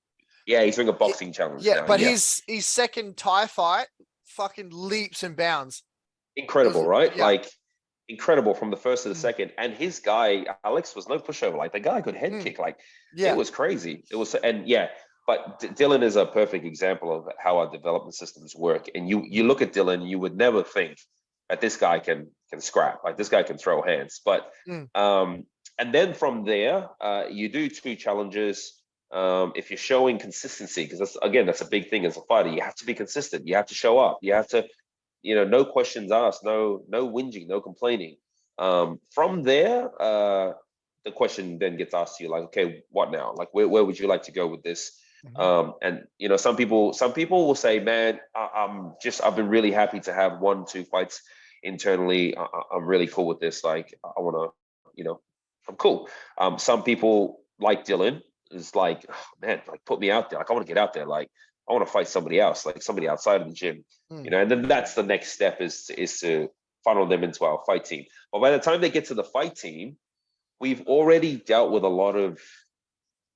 Speaker 2: he's doing a boxing challenge
Speaker 1: Yeah,
Speaker 2: now.
Speaker 1: but
Speaker 2: Yeah,
Speaker 1: his second Thai fight fucking leaps and bounds. It
Speaker 2: incredible,
Speaker 1: was,
Speaker 2: right?
Speaker 1: yeah.
Speaker 2: Like incredible from the first to the
Speaker 1: Mm.
Speaker 2: second. And his guy, Alex, was no pushover. Like the guy could head kick. Like it
Speaker 1: Yeah.
Speaker 2: was crazy. It was, and yeah. But Dylan is a perfect example of how our development systems work. And you look at Dylan, you would never think that this guy can scrap. Like this guy can throw hands. But and then from there, you do 2 challenges. If you're showing consistency, because that's a big thing as a fighter. You have to be consistent. You have to show up. You have to, no questions asked, no whinging, no complaining. From there, the question then gets asked to you, like, okay, what now? Like, where would you like to go with this? And some people will say, man, I've been really happy to have 1-2 fights internally. I'm really cool with this. Like, I want to, I'm cool. Some people like Dylan is like, oh, man, like put me out there. Like, I want to get out there. Like, I want to fight somebody else, like somebody outside of the gym. And then that's the next step is to funnel them into our fight team. But by the time they get to the fight team, we've already dealt with a lot of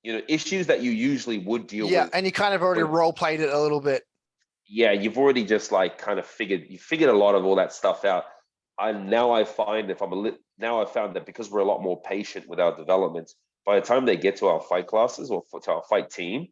Speaker 2: issues that you usually would deal with.
Speaker 1: Yeah, and you kind of already role played it a little bit.
Speaker 2: Yeah, you've already just like kind of figured a lot of all that stuff out. I found that because we're a lot more patient with our development, by the time they get to our fight classes or to our fight team,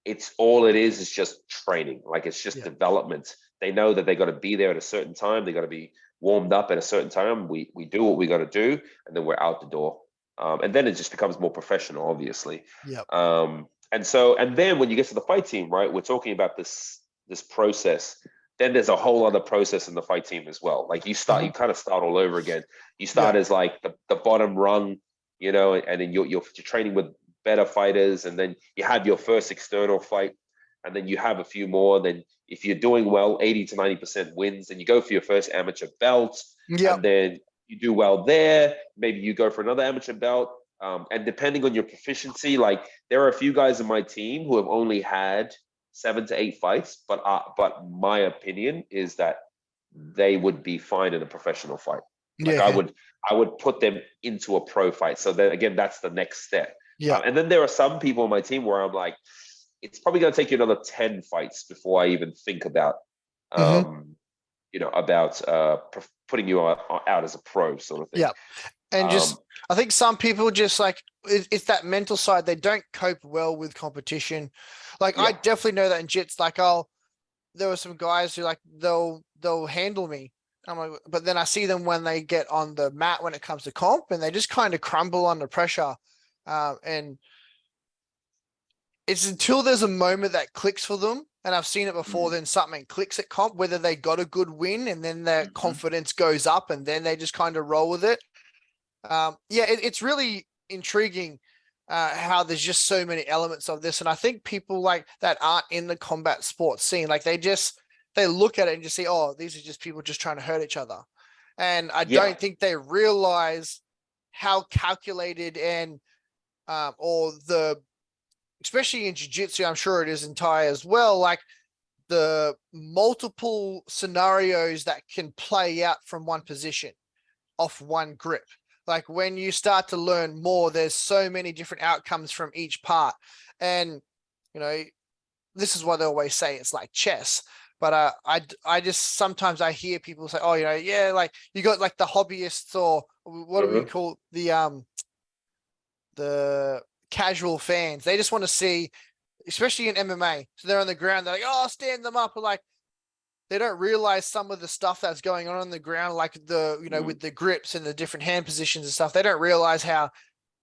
Speaker 2: it's all it is just training. Like it's just development. They know that they got to be there at a certain time. They got to be warmed up at a certain time. We do what we got to do, and then we're out the door. And then it just becomes more professional, obviously.
Speaker 1: Yeah.
Speaker 2: And then when you get to the fight team, right, we're talking about this process. Then there's a whole other process in the fight team as well. Like you kind of start all over again. You start as like the bottom rung, and then you're training with better fighters, and then you have your first external fight, and then you have a few more. Then if you're doing well, 80 to 90% wins, then you go for your first amateur belt, and then you do well there. Maybe you go for another amateur belt, and depending on your proficiency, like there are a few guys in my team who have only had 7 to 8 fights, but my opinion is that they would be fine in a professional fight. Like I would put them into a pro fight. So then again, that's the next step.
Speaker 1: Yeah.
Speaker 2: And then there are some people on my team where I'm like, it's probably going to take you another 10 fights before I even think about, putting you out as a pro sort of thing.
Speaker 1: Yeah. And I think some people just like, it's that mental side. They don't cope well with competition. Like I definitely know that in jits, like, there were some guys who like, they'll handle me. I'm like, but then I see them when they get on the mat when it comes to comp, and they just kind of crumble under pressure. And it's until there's a moment that clicks for them, and I've seen it before, then something clicks at comp, whether they got a good win and then their confidence goes up and then they just kind of roll with it. It's really intriguing how there's just so many elements of this. And I think people like that aren't in the combat sports scene, like they look at it and just say, oh, these are just people just trying to hurt each other. And I don't think they realize how calculated and especially in jiu-jitsu, I'm sure it is in Thai as well, like the multiple scenarios that can play out from one position off one grip. Like when you start to learn more, there's so many different outcomes from each part. And, this is why they always say it's like chess. But I just sometimes I hear people say, oh, like you got like the hobbyists, or what do we call the casual fans. They just want to see, especially in MMA. So they're on the ground, they're like, oh, stand them up. But like, they don't realize some of the stuff that's going on the ground, like with the grips and the different hand positions and stuff. They don't realize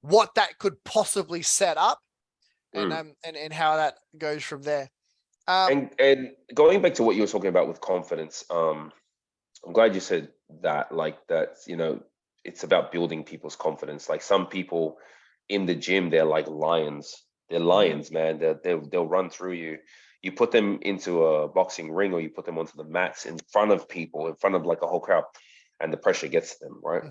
Speaker 1: what that could possibly set up, and how that goes from there.
Speaker 2: And going back to what you were talking about with confidence, I'm glad you said that. Like that, it's about building people's confidence. Like some people in the gym, they're like lions. They're lions, man. They'll run through you. You put them into a boxing ring, or you put them onto the mats in front of people, in front of like a whole crowd, and the pressure gets to them, right?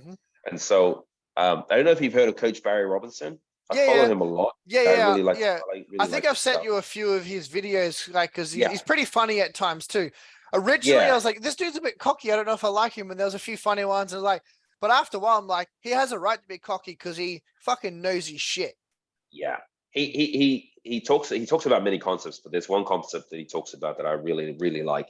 Speaker 2: And so I don't know if you've heard of Coach Barry Robinson. I
Speaker 1: Yeah,
Speaker 2: follow
Speaker 1: yeah.
Speaker 2: him a lot.
Speaker 1: Yeah,
Speaker 2: I
Speaker 1: yeah,
Speaker 2: really like,
Speaker 1: yeah.
Speaker 2: I like,
Speaker 1: I
Speaker 2: really
Speaker 1: think
Speaker 2: like
Speaker 1: I've
Speaker 2: his
Speaker 1: sent
Speaker 2: stuff.
Speaker 1: you a few of his videos, like, because
Speaker 2: Yeah,
Speaker 1: he's pretty funny at times too. Originally, I
Speaker 2: yeah,
Speaker 1: was like, this dude's a bit cocky. I don't know if I like him. And there was a few funny ones, and like, but after a while, I'm like, he has a right to be cocky because he fucking knows his shit.
Speaker 2: yeah. He talks about many concepts, but there's one concept that he talks about that I really really like.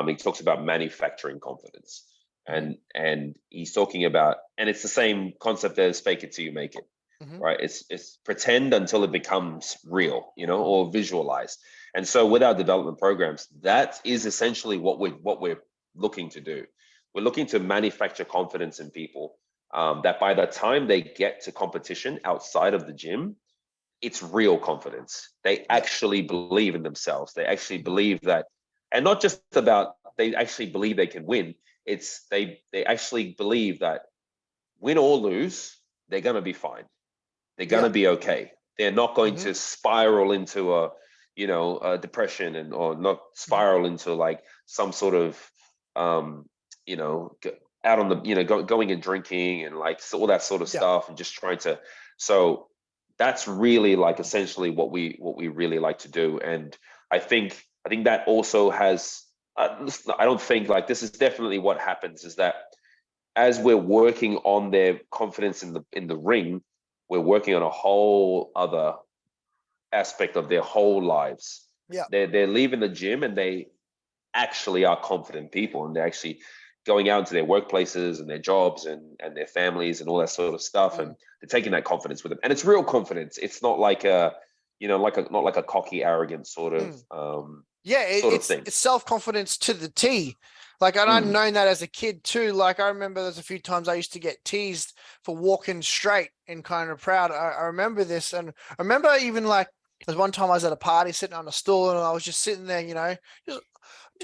Speaker 2: He talks about manufacturing confidence,
Speaker 1: Mm-hmm,
Speaker 2: and he's talking about, and it's the same concept as fake it till you make it,
Speaker 1: mm-hmm,
Speaker 2: right? It's pretend until it becomes real, or visualized. And so with our development programs, that is essentially what we're looking to do. We're looking to manufacture confidence in people, that by the time they get to competition outside of the gym, it's real confidence. They
Speaker 1: yeah,
Speaker 2: actually believe in themselves. They actually
Speaker 1: mm-hmm,
Speaker 2: believe that, and not just about they actually believe they can win. It's they actually believe that win or lose, they're gonna be fine. They're
Speaker 1: yeah,
Speaker 2: gonna be okay. They're not going
Speaker 1: mm-hmm,
Speaker 2: to spiral into a depression, or not
Speaker 1: mm-hmm,
Speaker 2: spiral into like some sort of um, out on the going and drinking and like all that sort of
Speaker 1: yeah,
Speaker 2: stuff, and just trying to. So that's really like essentially what we really like to do. And I think that also has. I don't think, like, this is definitely what happens, is that as we're working on their confidence in the ring, we're working on a whole other aspect of their whole lives.
Speaker 1: yeah,
Speaker 2: They're leaving the gym and they actually are confident people, and they're actually going out into their workplaces and their jobs and their families and all that sort of stuff,
Speaker 1: mm,
Speaker 2: and they're taking that confidence with them. And it's real confidence. It's not like a not like a cocky, arrogant
Speaker 1: mm. Yeah,
Speaker 2: sort of thing.
Speaker 1: it's self confidence to the T. Like, and I've
Speaker 2: Mm,
Speaker 1: known that as a kid too. Like, I remember there's a few times I used to get teased for walking straight and kind of proud. I remember this, and I remember even like there's one time I was at a party sitting on a stool, and I was just sitting there, just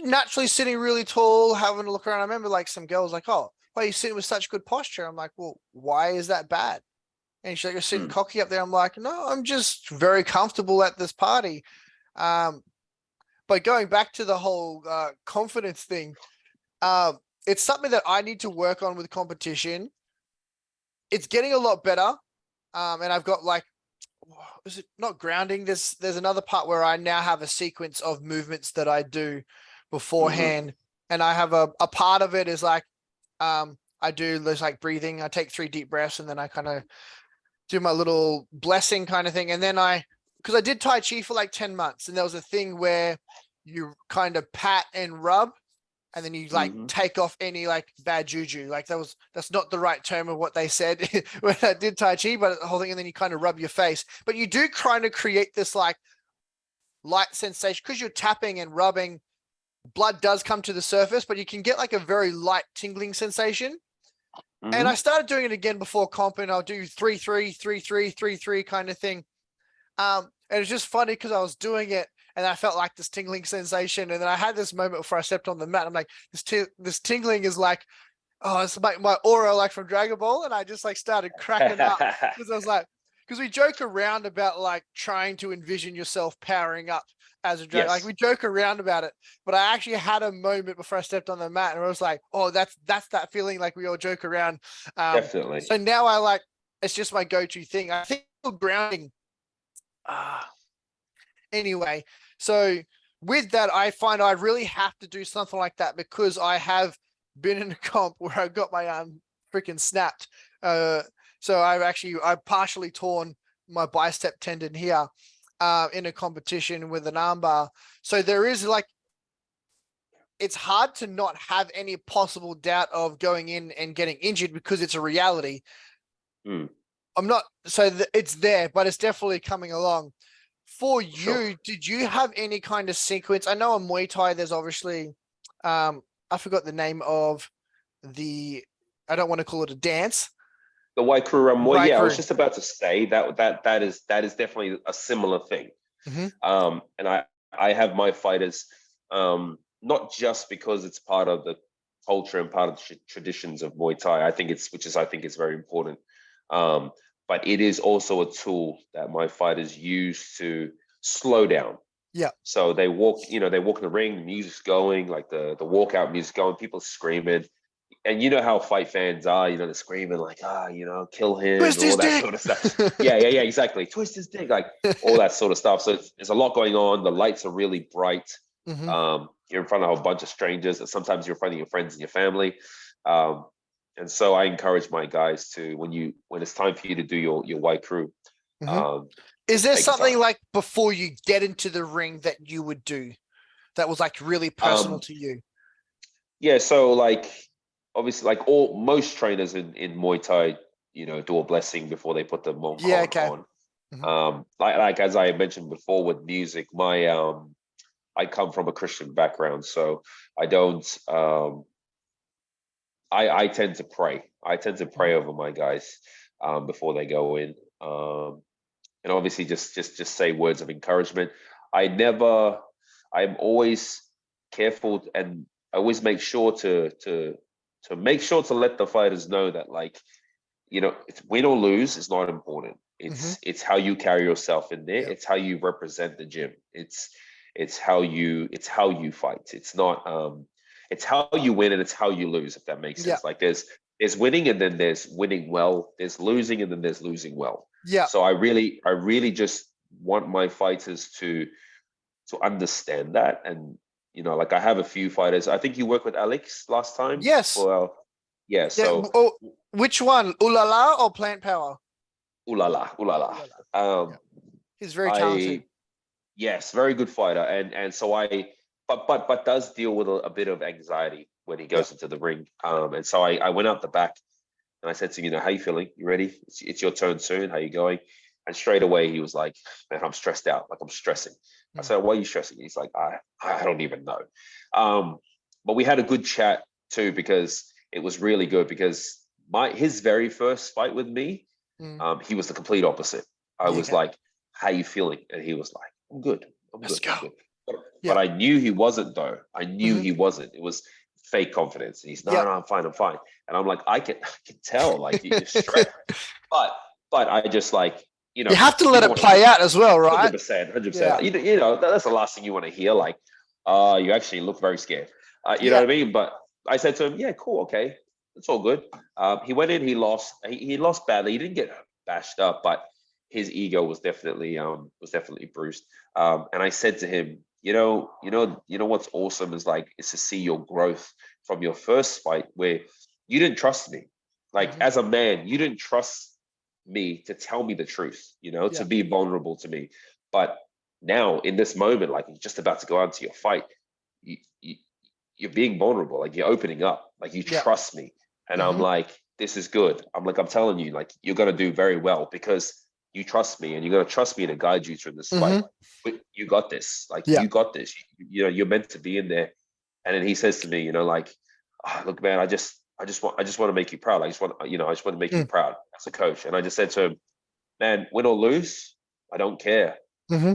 Speaker 1: naturally sitting really tall, having a look around. I remember like some girls like, "Oh, why are you sitting with such good posture?" I'm like, "Well, why is that bad?" And she's like, "You're sitting
Speaker 2: mm,
Speaker 1: cocky up there." I'm like, "No, I'm just very comfortable at this party." Um, but going back to the whole confidence thing, it's something that I need to work on with competition. It's getting a lot better. And I've got like, is it not grounding? There's another part where I now have a sequence of movements that I do
Speaker 2: hmm
Speaker 1: beforehand. And I have a part of it is like, I do this like breathing. I take 3 deep breaths and then I kind of do my little blessing kind of thing. And then because I did Tai Chi for like 10 months, and there was a thing where you kind of pat and rub, and then you like
Speaker 2: hmm
Speaker 1: take off any like bad juju. Like that's not the right term of what they said when I did Tai Chi, but the whole thing, and then you kind of rub your face. But you do kind of create this like light sensation because you're tapping and rubbing. Blood does come to the surface, but you can get like a very light tingling sensation. And I
Speaker 2: hmm
Speaker 1: started doing it again before comp, and I'll do 3-3, 3-3, 3-3 kind of thing. And it's just funny because I was doing it and I felt like this tingling sensation. And then I had this moment before I stepped on the mat. I'm like, this tingling is like, oh, it's like my aura, like from Dragon Ball. And I just like started cracking up because I was like, because we joke around about like trying to envision yourself powering up as a dragon. Like,
Speaker 2: Yes,
Speaker 1: we joke around about it, but I actually had a moment before I stepped on the mat and I was like, oh, that's that feeling, like we all joke around.
Speaker 2: definitely.
Speaker 1: So now I like, it's just my go-to thing. I think grounding. Ah, anyway, so with that, I find I really have to do something like that because I have been in a comp where I got my arm freaking snapped. Uh, so I've partially torn my bicep tendon here in a competition with an armbar. So there is like, it's hard to not have any possible doubt of going in and getting injured because it's a reality.
Speaker 2: Mm,
Speaker 1: I'm not, so it's there, but it's definitely coming along. For
Speaker 2: sure.
Speaker 1: you, did you have any kind of sequence? I know in Muay Thai, there's obviously, I forgot the name of the, I don't want to call it a dance.
Speaker 2: The white crew run. Well,
Speaker 1: Right
Speaker 2: yeah, I was
Speaker 1: crew.
Speaker 2: just about to say that is definitely a similar thing.
Speaker 1: Mm-hmm.
Speaker 2: And I have my fighters, not just because it's part of the culture and part of the traditions of Muay Thai. I think it's very important. Um, but it is also a tool that my fighters use to slow down.
Speaker 1: Yeah.
Speaker 2: So they walk in the ring, the music's going, like the walkout music going, people screaming. and you know how fight fans are, they're screaming like, kill him and
Speaker 1: Twist his
Speaker 2: all that
Speaker 1: dick.
Speaker 2: sort of stuff. Yeah, exactly. Twist his dick, like all that sort of stuff. So there's a lot going on. The lights are really bright.
Speaker 1: Hmm.
Speaker 2: You're in front of a bunch of strangers, and sometimes you're in front of your friends and your family. Um, and so I encourage my guys to, when it's time for you to do your white crew,
Speaker 1: Hmm.
Speaker 2: um,
Speaker 1: Is there
Speaker 2: take your
Speaker 1: something
Speaker 2: time.
Speaker 1: like before you get into the ring that you would do that was like really personal
Speaker 2: Um,
Speaker 1: to you?
Speaker 2: yeah, so like obviously, like most trainers in Muay Thai, do a blessing before they put the monk
Speaker 1: Yeah. Okay.
Speaker 2: on.
Speaker 1: Hmm.
Speaker 2: Like as I mentioned before with music, I come from a Christian background, so I don't I tend to pray. I tend to pray over my guys before they go in, and obviously just say words of encouragement. I never. I'm always careful, and I always make sure to make sure to let the fighters know that, like, it's win or lose is not important.
Speaker 1: Hmm.
Speaker 2: It's how you carry yourself in there.
Speaker 1: Yeah.
Speaker 2: It's how you represent the gym. It's how you fight. It's not it's how you win and it's how you lose, if that makes
Speaker 1: Yeah.
Speaker 2: sense. Like there's winning and then there's winning well. There's losing and then there's losing well.
Speaker 1: Yeah.
Speaker 2: So I really just want my fighters to understand that. And like I have a few fighters. I think you worked with Alex last time
Speaker 1: Yes.
Speaker 2: for yeah.
Speaker 1: Yeah.
Speaker 2: So
Speaker 1: Oh, which one? Ulala or Plant Power?
Speaker 2: ooh la la, ooh la la.
Speaker 1: Ulala. Yeah.
Speaker 2: Um,
Speaker 1: He's very talented.
Speaker 2: I Yes, very good fighter, and so but does deal with a bit of anxiety when he
Speaker 1: Yeah.
Speaker 2: goes into the ring. And so I went out the back and I said to him, how you feeling? You ready? It's your turn soon. How you going? And straight away he was like, man, I'm stressed out. Like I'm stressing. I
Speaker 1: Mm.
Speaker 2: said, why are you stressing? He's like, I don't even know. Um, but we had a good chat too, because it was really good, because his very first fight with me,
Speaker 1: Mm.
Speaker 2: he was the complete opposite. I
Speaker 1: Yeah.
Speaker 2: was
Speaker 1: Okay.
Speaker 2: like, how you feeling? And he was like, I'm good. I'm
Speaker 1: Let's
Speaker 2: good.
Speaker 1: go.
Speaker 2: I'm good. But,
Speaker 1: Yeah.
Speaker 2: but I knew he wasn't, though. I knew
Speaker 1: Hmm.
Speaker 2: he wasn't. It was fake confidence. And he's, no,
Speaker 1: Yeah.
Speaker 2: no, I'm fine. I'm fine. And I'm like, I can tell, like you're stressed. But I just like,
Speaker 1: You have to
Speaker 2: you
Speaker 1: let
Speaker 2: don't
Speaker 1: it
Speaker 2: want to hear
Speaker 1: play out as well, right?
Speaker 2: 100%, 100%.
Speaker 1: Yeah.
Speaker 2: That's the last thing you want to hear. Like, you actually look very scared. You know
Speaker 1: Yeah.
Speaker 2: what I mean? But I said to him, yeah, cool, okay, it's all good. He went in, he lost. He lost badly. He didn't get bashed up, but his ego was definitely bruised. And I said to him, what's awesome is to see your growth from your first fight, where you didn't trust me. Like,
Speaker 1: Hmm.
Speaker 2: as a man, you didn't trust me to tell me the truth,
Speaker 1: Yeah.
Speaker 2: to be vulnerable to me. But now in this moment, like you're just about to go out to your fight, you, you, you're being vulnerable, like you're opening up, like you
Speaker 1: Yeah.
Speaker 2: trust me. And I'm
Speaker 1: Hmm.
Speaker 2: like, this is good. I'm telling you, like, you're going to do very well because you trust me, and you're going to trust me to guide you through this fight.
Speaker 1: Hmm.
Speaker 2: But you got this. Like,
Speaker 1: Yeah.
Speaker 2: you got this. You're meant to be in there. And then he says to me, like, look, man, I just want to make you proud. I just want to make you
Speaker 1: Mm.
Speaker 2: proud as a coach. And I just said to him, man, win or lose, I don't care.
Speaker 1: Hmm.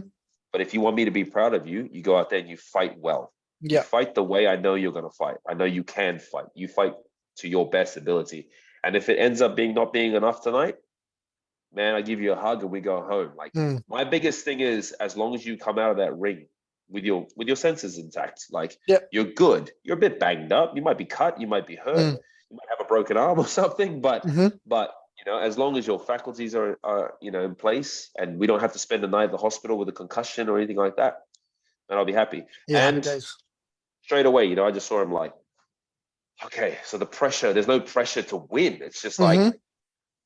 Speaker 2: But if you want me to be proud of you, you go out there and you fight well. You
Speaker 1: Yeah.
Speaker 2: fight the way I know you're going to fight. I know you can fight. You fight to your best ability. And if it ends up not being enough tonight, man, I give you a hug and we go home. Like,
Speaker 1: Mm.
Speaker 2: my biggest thing is, as long as you come out of that ring with your senses intact, like,
Speaker 1: Yeah.
Speaker 2: you're good. You're a bit banged up. You might be cut. You might be hurt.
Speaker 1: Mm.
Speaker 2: You might have a broken arm or something. But
Speaker 1: Hmm.
Speaker 2: but as long as your faculties are in place, and we don't have to spend the night at the hospital with a concussion or anything like that, then I'll be happy.
Speaker 1: Yeah. Happy
Speaker 2: And
Speaker 1: days.
Speaker 2: straight away, I just saw him like, okay, so there's no pressure to win. It's just like,
Speaker 1: Hmm.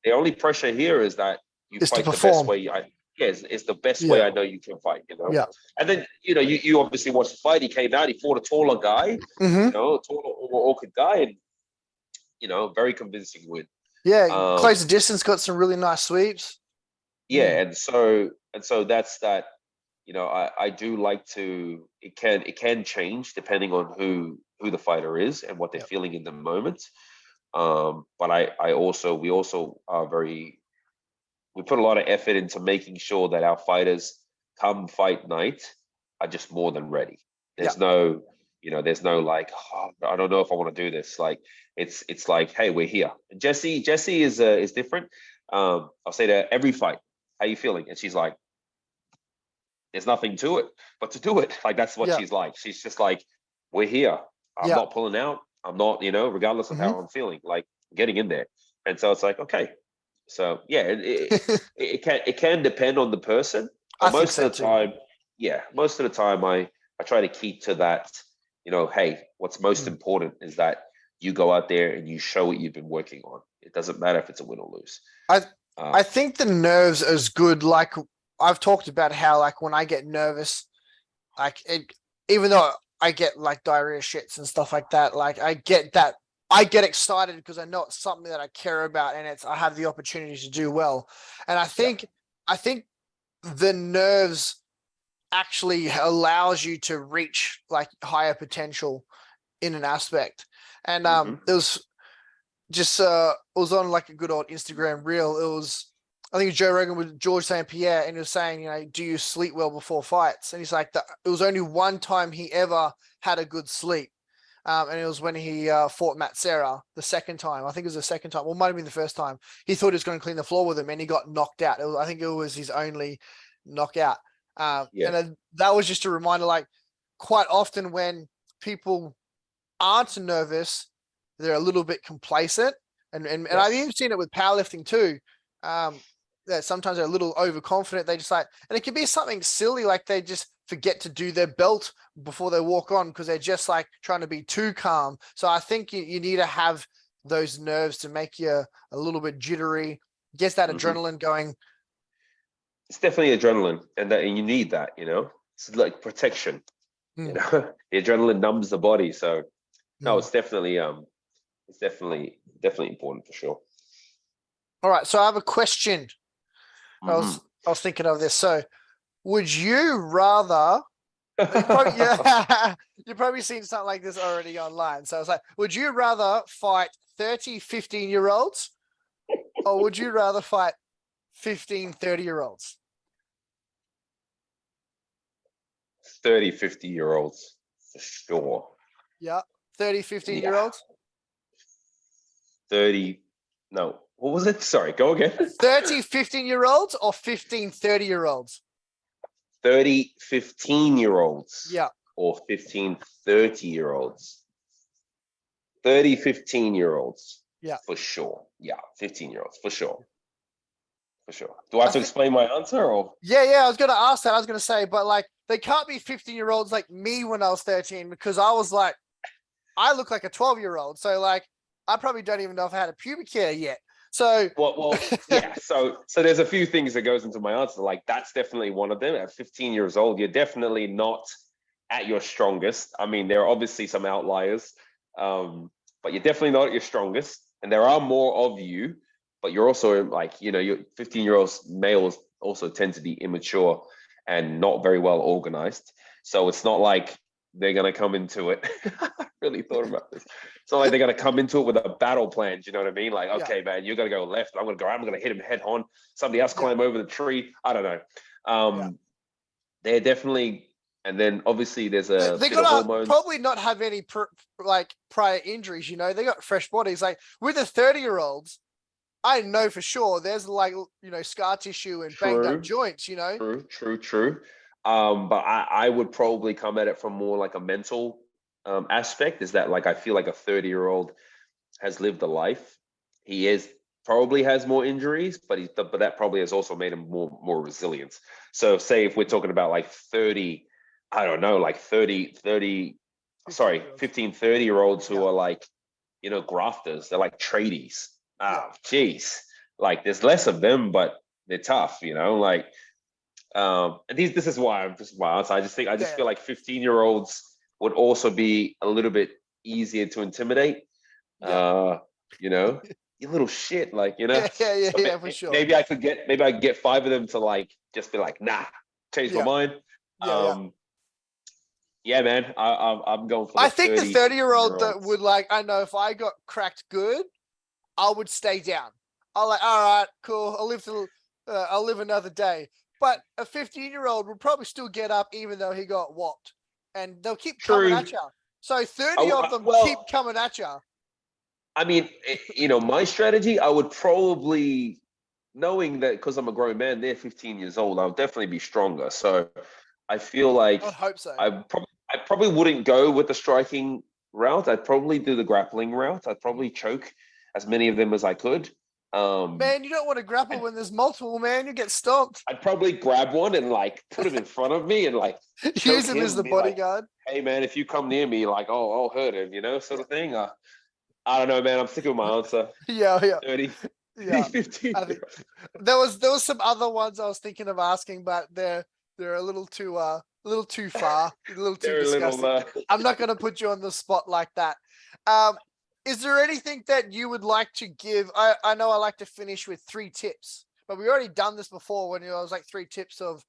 Speaker 2: the only pressure here is that you
Speaker 1: Is to
Speaker 2: fight the best
Speaker 1: perform.
Speaker 2: way. It's the best way
Speaker 1: Yeah.
Speaker 2: I know you can fight.
Speaker 1: Yeah.
Speaker 2: And then you obviously watched the fight. He came out. He fought a taller guy.
Speaker 1: Hmm.
Speaker 2: A taller, more awkward guy, and very convincing win.
Speaker 1: Yeah.
Speaker 2: Um,
Speaker 1: Close the distance. Got some really nice sweeps. Mm.
Speaker 2: yeah, and so that's that. I do like to. It can change depending on who the fighter is and what they're
Speaker 1: Yeah.
Speaker 2: feeling in the moment. But we also are we put a lot of effort into making sure that our fighters, come fight night, are just more than ready.
Speaker 1: Yeah.
Speaker 2: There's no like, oh, I don't know if I want to do this. Like, it's like, hey, we're here. And Jessie is different. I'll say to every fight, how you feeling? And she's like, there's nothing to it but to do it. Like, that's what
Speaker 1: Yeah.
Speaker 2: she's like. She's just like, we're here. I'm
Speaker 1: Yeah.
Speaker 2: not pulling out. I'm not, regardless of how I'm feeling, like getting in there. And so it's like, okay. So yeah, it can depend on the person,
Speaker 1: I
Speaker 2: but
Speaker 1: think
Speaker 2: most
Speaker 1: so
Speaker 2: of the
Speaker 1: too.
Speaker 2: time, yeah, most of the time I try to keep to that, hey, what's most important is that you go out there and you show what you've been working on. It doesn't matter if it's a win or lose.
Speaker 1: I think the nerves is good. Like I've talked about how like when I get nervous, like even though I get like diarrhea shits and stuff like that, like I get excited because I know it's something that I care about and I have the opportunity to do well. And I think the nerves actually allows you to reach like higher potential in an aspect. And there was just it was on like a good old Instagram reel. It was I think it was Joe Rogan with George St. Pierre, and he was saying, do you sleep well before fights? And he's like, it was only one time he ever had a good sleep. And it was when he fought Matt Serra the second time. I think it was the second time. Well, it might have been the first time. He thought he was going to clean the floor with him, and he got knocked out. I think it was his only knockout. And that was just a reminder, like, quite often when people aren't nervous, they're a little bit complacent. And I've even seen it with powerlifting too. That sometimes they're a little overconfident. They just like, and it can be something silly, like they just forget to do their belt before they walk on because they're just like trying to be too calm. So I think you need to have those nerves to make you a little bit jittery, gets that adrenaline going.
Speaker 2: It's definitely adrenaline, and you need that. It's like protection. The adrenaline numbs the body, so no, it's definitely important for sure.
Speaker 1: All right, so I have a question. I was thinking of this. So, would you rather? You've probably seen something like this already online. So I was like, would you rather fight 30 15-year-olds or would you rather fight 15 30-year-olds?
Speaker 2: 30 50-year-olds for sure.
Speaker 1: Yeah, 30 15-year-olds.
Speaker 2: 30. No, what was it? Sorry, go again.
Speaker 1: 30 15-year-olds or 15 30-year-olds?
Speaker 2: 30 15-year-olds.
Speaker 1: Yeah.
Speaker 2: Or 15 30-year-olds. 30 15-year-olds.
Speaker 1: Yeah.
Speaker 2: For sure. Yeah, 15-year-olds for sure. For sure. Do I have to explain my answer or?
Speaker 1: Yeah, I was going to ask that. I was going to say, but like they can't be 15-year-olds like me when I was 13 because I was like, I look like a 12-year-old. So like, I probably don't even know if I had a pubic hair yet. So
Speaker 2: well, yeah. So there's a few things that goes into my answer. Like that's definitely one of them. At 15 years old, you're definitely not at your strongest. I mean, there are obviously some outliers, but you're definitely not at your strongest. And there are more of you, but you're also like, your 15-year-old males also tend to be immature and not very well organized. So it's not like they're going to come into it. I really thought about this. It's not like they're going to come into it with a battle plan. Do you know what I mean? Like, okay, man, you're going to go left. I'm going to go right. I'm going to hit him head on. Somebody else climb over the tree. I don't know. They're definitely, and then obviously there's a
Speaker 1: they
Speaker 2: bit of hormones.
Speaker 1: Probably not have any prior injuries. They got fresh bodies. Like with the 30-year-olds, I know for sure there's like scar tissue and banged up joints.
Speaker 2: True. But I would probably come at it from more like a mental aspect. Is that like I feel like a 30-year-old has lived a life. He probably has more injuries, but that probably has also made him more resilient. So say if we're talking about like 30, I don't know, like 15 30-year-olds who are like, grafters. They're like tradies. Geez. Like there's less of them, but they're tough, like, and this is why I'm just my answer. I just feel like 15-year-olds would also be a little bit easier to intimidate. You little shit, like,
Speaker 1: Yeah, for sure.
Speaker 2: Maybe I could get 5 of them to like just be like, nah, change my mind. Yeah, man, I'm going for.
Speaker 1: I think the 30-year-old that would like, I know if I got cracked good, I would stay down. I'll like, all right, cool. I'll live another day. But a 15-year-old would probably still get up even though he got whopped, and they'll keep coming at you. So 30 of them keep coming at you.
Speaker 2: I mean, my strategy, I would probably, knowing that because I'm a grown man, they're 15 years old, I'll definitely be stronger. So I feel like
Speaker 1: I hope so.
Speaker 2: I probably wouldn't go with the striking route, I'd probably do the grappling route. I'd probably choke as many of them as I could.
Speaker 1: Man, you don't want to grapple when there's multiple, man. You get stomped.
Speaker 2: I'd probably grab one and like put him in front of me and like choke
Speaker 1: Use him as the
Speaker 2: be like,
Speaker 1: bodyguard.
Speaker 2: hey man, if you come near me, like, oh, I'll hurt him, sort of thing. I don't know, man. I'm sticking with my answer.
Speaker 1: Yeah.
Speaker 2: 30,
Speaker 1: Yeah.
Speaker 2: 15.
Speaker 1: I think there was some other ones I was thinking of asking, but they're a little too far, a little too
Speaker 2: They're a little
Speaker 1: disgusting. I'm not going to put you on the spot like that. Is there anything that you would like to give? I know I like to finish with 3 tips, but we already done this before when it was like 3 tips of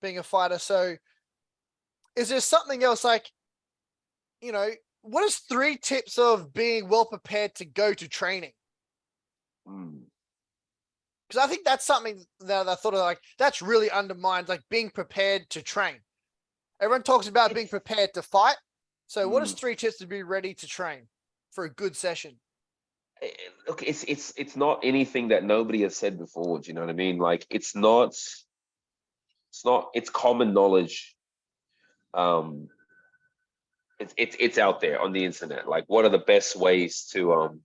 Speaker 1: being a fighter. So is there something else like, what is 3 tips of being well prepared to go to training? Because I think that's something that I thought of, like, that's really undermines like being prepared to train. Everyone talks about being prepared to fight. So what is 3 tips to be ready to train for a good session?
Speaker 2: Look, it's not anything that nobody has said before. Do you know what I mean? Like it's common knowledge. It's out there on the internet. Like, what are the best ways to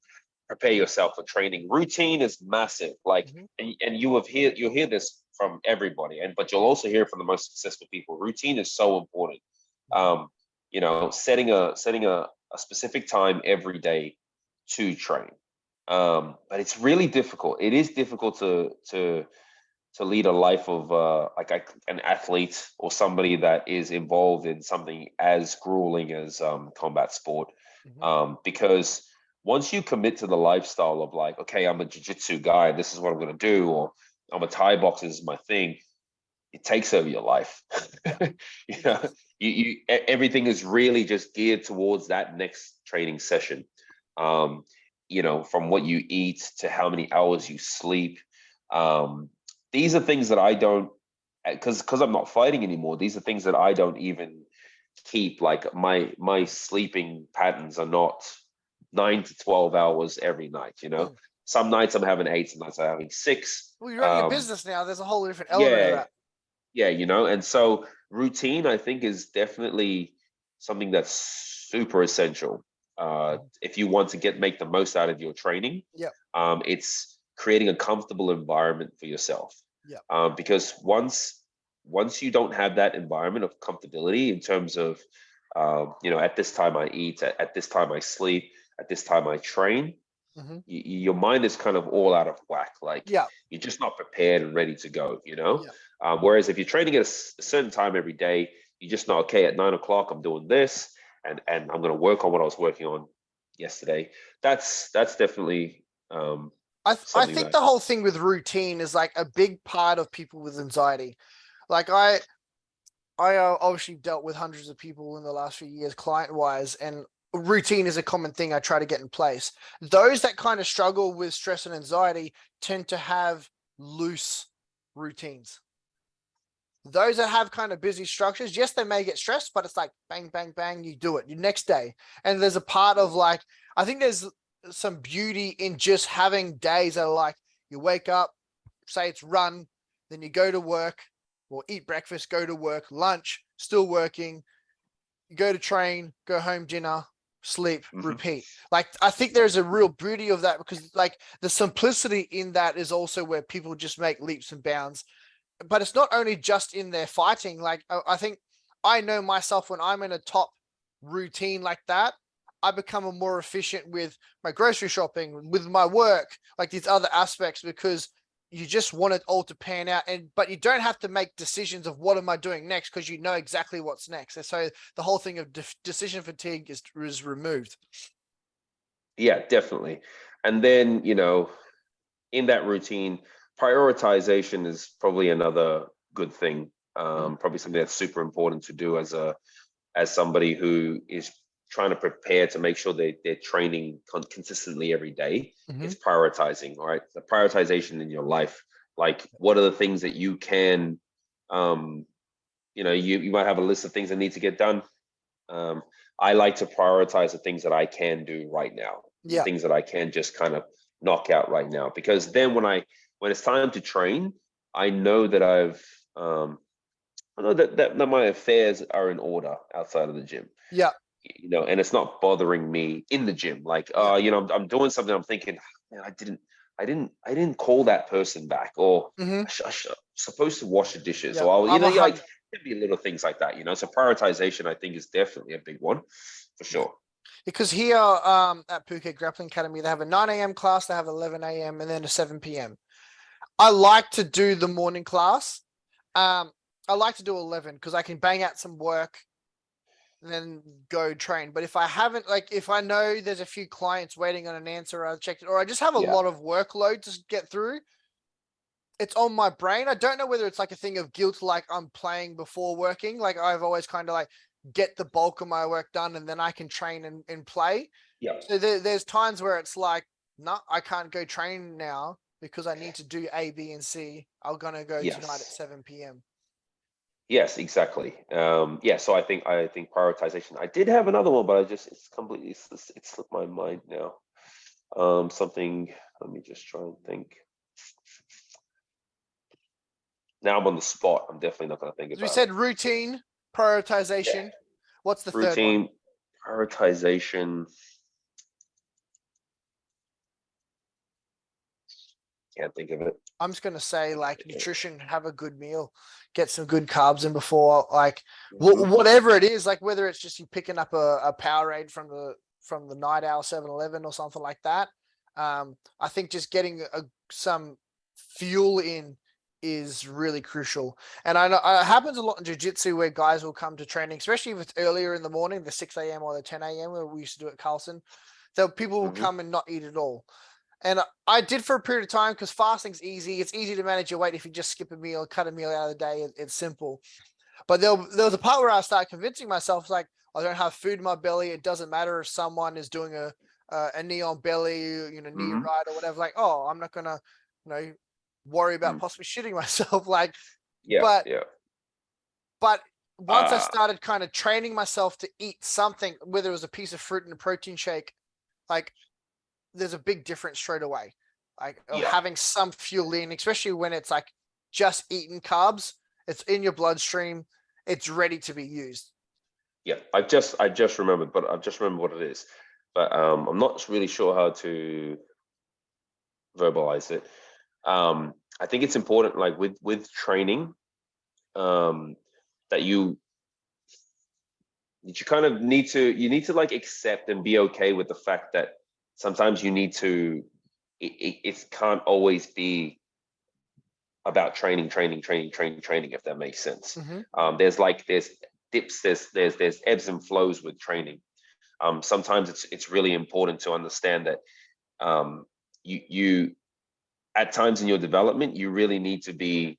Speaker 2: prepare yourself for training? Routine is massive. Like, and you'll hear this from everybody, but you'll also hear it from the most successful people. Routine is so important. Setting a specific time every day to train. But it's really difficult. It is difficult to lead a life of an athlete or somebody that is involved in something as grueling as combat sport. Because once you commit to the lifestyle of like, okay, I'm a jiu-jitsu guy, this is what I'm going to do, or I'm a Thai boxer, this is my thing, it takes over your life. Everything is really just geared towards that next training session. From what you eat to how many hours you sleep. These are things that I don't, because I'm not fighting anymore. These are things that I don't even keep. Like my sleeping patterns are not 9 to 12 hours every night. Some nights I'm having 8, some nights I'm having 6.
Speaker 1: Well, you're running a business now. There's a whole different element of that.
Speaker 2: Yeah, and so routine, I think, is definitely something that's super essential. If you want to make the most out of your training, it's creating a comfortable environment for yourself. Because once you don't have that environment of comfortability in terms of, at this time I eat, at this time I sleep, at this time I train, your mind is kind of all out of whack. Like you're just not prepared and ready to go, whereas if you're training at a certain time every day, you just know, okay, at 9 o'clock, I'm doing this and I'm going to work on what I was working on yesterday. That's definitely,
Speaker 1: I think the whole thing with routine is like a big part of people with anxiety. Like I obviously dealt with hundreds of people in the last few years, client wise, and routine is a common thing I try to get in place. Those that kind of struggle with stress and anxiety tend to have loose routines. Those that have kind of busy structures, yes, they may get stressed, but it's like bang, bang, bang, you do it your next day. And there's a part of like, I think there's some beauty in just having days that are like, you wake up, say it's run, then you go to work or eat breakfast, go to work, lunch, still working, you go to train, go home, dinner, sleep, repeat. Like, I think there's a real beauty of that because like the simplicity in that is also where people just make leaps and bounds. But it's not only just in their fighting. Like, I think I know myself when I'm in a top routine like that, I become a more efficient with my grocery shopping, with my work, like these other aspects, because you just want it all to pan out. But you don't have to make decisions of what am I doing next because you know exactly what's next. And so the whole thing of decision fatigue is removed.
Speaker 2: Yeah, definitely. And then, in that routine, prioritization is probably another good thing. Probably something that's super important to do as somebody who is trying to prepare to make sure they're training consistently every day. It's prioritizing. All right, the prioritization in your life. Like, what are the things that you can, you might have a list of things that need to get done. I like to prioritize the things that I can do right now. The things that I can just kind of knock out right now, because then when it's time to train, I know that I know that my affairs are in order outside of the gym. you know, and it's not bothering me in the gym. Like, you know, I'm doing something. I'm thinking, man, I didn't call that person back, or
Speaker 1: Mhm.
Speaker 2: I'm supposed to wash the dishes,
Speaker 1: Yeah,
Speaker 2: or you
Speaker 1: I'm
Speaker 2: know,
Speaker 1: a
Speaker 2: like
Speaker 1: hundred.
Speaker 2: there'd be little things like that. You know, so prioritization, I think, is definitely a big one for
Speaker 1: Yeah.
Speaker 2: sure.
Speaker 1: Because here at Phuket Grappling Academy, they have a 9 a.m. class, they have 11 a.m. and then a 7 p.m. I like to do the morning class. I like to do 11 because I can bang out some work and then go train. But if I haven't, like, if I know there's a few clients waiting on an answer, I've checked it, or I just have a
Speaker 2: Yeah,
Speaker 1: lot of workload to get through, it's on my brain. I don't know whether it's like a thing of guilt, like I'm playing before working. Like I've always kind of like get the bulk of my work done and then I can train and play.
Speaker 2: yeah,
Speaker 1: So there's times where it's like, no, I can't go train now because I need to do A, B, and C. I'm gonna go tonight at
Speaker 2: yes.
Speaker 1: 7 p.m.
Speaker 2: Yes, exactly. Yeah, so I think prioritization. I did have another one, but I just it's completely it's slipped my mind now. Something. Let me just try and think. Now I'm on the spot. I'm definitely not going to think
Speaker 1: So we
Speaker 2: about it.
Speaker 1: said routine,
Speaker 2: Yeah,
Speaker 1: prioritization. What's the third one?
Speaker 2: routine, prioritization. Can't think of it.
Speaker 1: I'm just gonna say like nutrition, have a good meal, get some good carbs in before like
Speaker 2: Mhm.
Speaker 1: whatever it is, like whether it's just you picking up a Powerade from the night owl 7-Eleven or something like that. I think just getting some fuel in is really crucial. And I know it happens a lot in jiu-jitsu where guys will come to training, especially if it's earlier in the morning, the 6 a.m. or the 10 a.m. where we used to do it at Carlson. So people will
Speaker 2: Mhm.
Speaker 1: come and not eat at all. And I did for a period of time because fasting's easy. It's easy to manage your weight if you just skip a meal, cut a meal out of the day. It's simple. But there was a part where I started convincing myself, like, I don't have food in my belly. It doesn't matter if someone is doing a knee on belly, knee
Speaker 2: Mhm.
Speaker 1: right or whatever. Like, oh, I'm not gonna, you know, worry about
Speaker 2: Mm.
Speaker 1: possibly shitting myself. Like,
Speaker 2: Yeah,
Speaker 1: but
Speaker 2: yeah.
Speaker 1: but once I
Speaker 2: Uh,
Speaker 1: started kind of training myself to eat something, whether it was a piece of fruit and a protein shake, like there's a big difference straight away. Like of
Speaker 2: yeah,
Speaker 1: having some fuel in, especially when it's like just eating carbs, it's in your bloodstream, it's ready to be used.
Speaker 2: yeah. I just remembered, but I've just remembered what it is. But I'm not really sure how to verbalize it. I think it's important, like with training, um, that you kind of need to like accept and be okay with the fact that sometimes you need to it can't always be about training, if that makes sense.
Speaker 1: Mm-hmm.
Speaker 2: There's dips, there's ebbs and flows with training. Sometimes it's really important to understand that you at times in your development you really need to be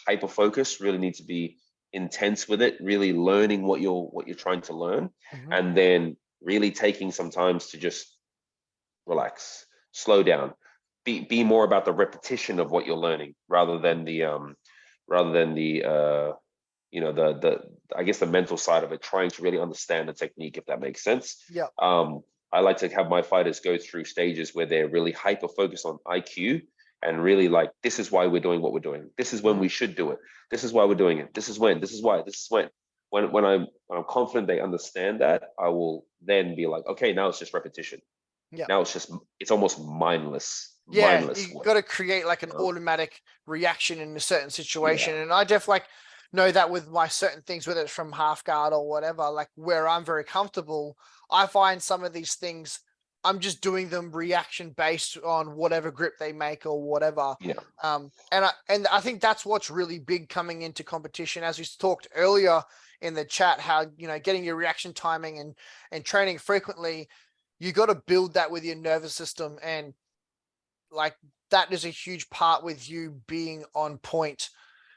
Speaker 2: hyper focused, really need to be intense with it, really learning what you're trying to learn,
Speaker 1: Mm-hmm.
Speaker 2: and then really taking some times to just relax, slow down, be more about the repetition of what you're learning rather than the the I guess the mental side of it, trying to really understand the technique, if that makes sense.
Speaker 1: Yeah.
Speaker 2: Um, I like to have my fighters go through stages where they're really hyper focused on IQ and really like, this is why we're doing what we're doing. This is when
Speaker 1: Mm-hmm.
Speaker 2: we should do it. This is why we're doing it. This is when. This is why. This is when. When I'm confident they understand that, I will then be like, okay, now it's just repetition.
Speaker 1: Yeah.
Speaker 2: Now it's almost
Speaker 1: Yeah,
Speaker 2: mindless
Speaker 1: you
Speaker 2: work.
Speaker 1: got to create like
Speaker 2: You
Speaker 1: an
Speaker 2: know?
Speaker 1: automatic reaction in a certain
Speaker 2: Yeah.
Speaker 1: situation. And I definitely like know that with my certain things, whether it's from half guard or whatever, like where I'm very comfortable, I find some of these things I'm just doing them reaction based on whatever grip they make or whatever.
Speaker 2: Yeah.
Speaker 1: And I think that's what's really big coming into competition, as we talked earlier in the chat, how getting your reaction timing and training frequently, you got to build that with your nervous system, and like that is a huge part with you being on point,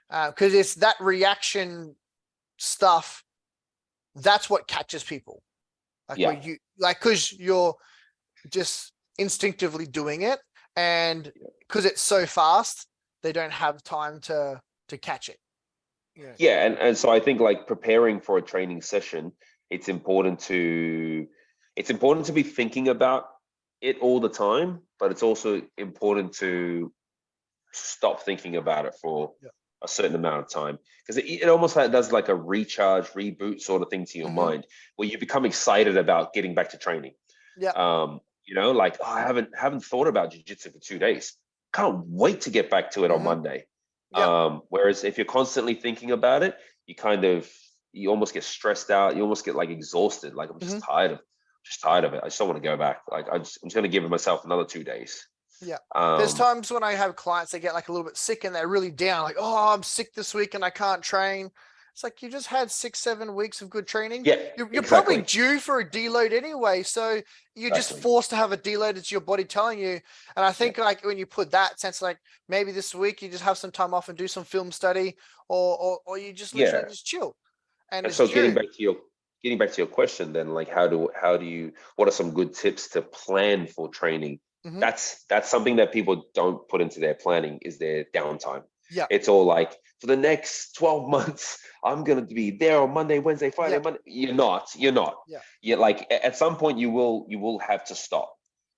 Speaker 1: because it's that reaction stuff that's what catches people, like where
Speaker 2: Yeah.
Speaker 1: you like because you're just instinctively doing it, and because it's so fast they don't have time to catch it. Yeah.
Speaker 2: Yeah, and so I think like preparing for a training session, it's important to it's important to be thinking about it all the time, but it's also important to stop thinking about it for
Speaker 1: Yeah.
Speaker 2: a certain amount of time, because it almost like does like a recharge, reboot sort of thing to your mind, where you become excited about getting back to training.
Speaker 1: Yeah.
Speaker 2: Like, oh, I haven't thought about jiu-jitsu for 2 days. Can't wait to get back to it on Monday.
Speaker 1: Yeah.
Speaker 2: Whereas if you're constantly thinking about it, you almost get stressed out. You almost get like exhausted. Like, I'm just tired of it. I just don't want to go back. Like, I'm just going to give myself another 2 days.
Speaker 1: Yeah. There's times when I have clients that get like a little bit sick and they're really down, like, oh, I'm sick this week and I can't train. It's like you just had 6-7 weeks of good training.
Speaker 2: Yeah,
Speaker 1: You're probably due for a deload anyway. So you're just forced to have a deload. It's your body telling you. And I think like when you put that sense, like maybe this week you just have some time off and do some film study, or you just literally just chill.
Speaker 2: And so getting back to your question, then, like, what are some good tips to plan for training? That's something that people don't put into their planning, is their downtime.
Speaker 1: Yeah.
Speaker 2: It's all like, for the next 12 months, I'm going to be there on Monday, Wednesday, Friday, Monday. You're not.
Speaker 1: Yeah.
Speaker 2: You're like, at some point you will have to stop,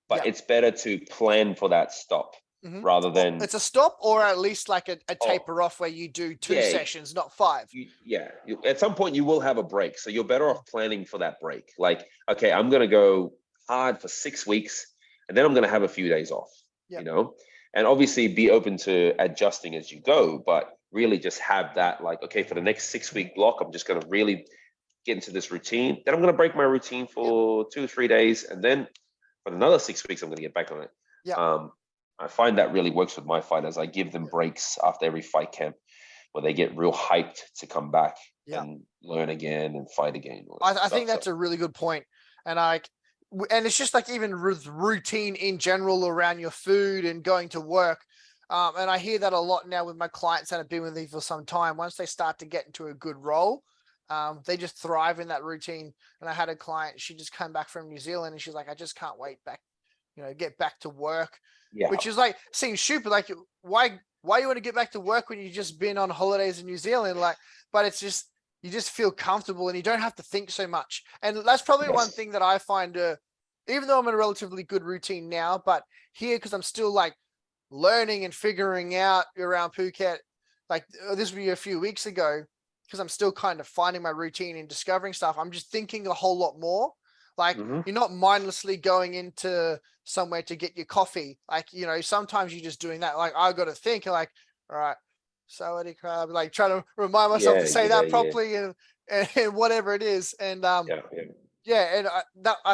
Speaker 2: but it's better to plan for that stop rather than.
Speaker 1: It's a stop, or at least like a taper off where you do 2 sessions, not 5.
Speaker 2: At some point you will have a break. So you're better off planning for that break. Like, okay, I'm going to go hard for 6 weeks and then I'm going to have a few days off, and obviously be open to adjusting as you go, but really just have that, like, okay, for the next 6-week block, I'm just going to really get into this routine. Then I'm going to break my routine for 2 or 3 days. And then for another 6 weeks, I'm going to get back on it. I find that really works with my fighters. I give them breaks after every fight camp where they get real hyped to come back and learn again and fight again.
Speaker 1: I think that's a really good point. And it's just like even routine in general around your food and going to work. And I hear that a lot now with my clients that have been with me for some time. Once they start to get into a good role, they just thrive in that routine. And I had a client, she just came back from New Zealand and she's like, I just can't wait back, get back to work, which is like, seems stupid. Like, why you want to get back to work when you've just been on holidays in New Zealand? Like, but it's just, you just feel comfortable and you don't have to think so much. And that's probably one thing that I find, even though I'm in a relatively good routine now, but here, because I'm still like learning and figuring out around Phuket, like this would be a few weeks ago, because I'm still kind of finding my routine and discovering stuff. I'm just thinking a whole lot more. Like, you're not mindlessly going into somewhere to get your coffee. Like, sometimes you're just doing that. Like, I got to think like, all right, sawadee krab, like trying to remind myself to say that properly and whatever it is. And I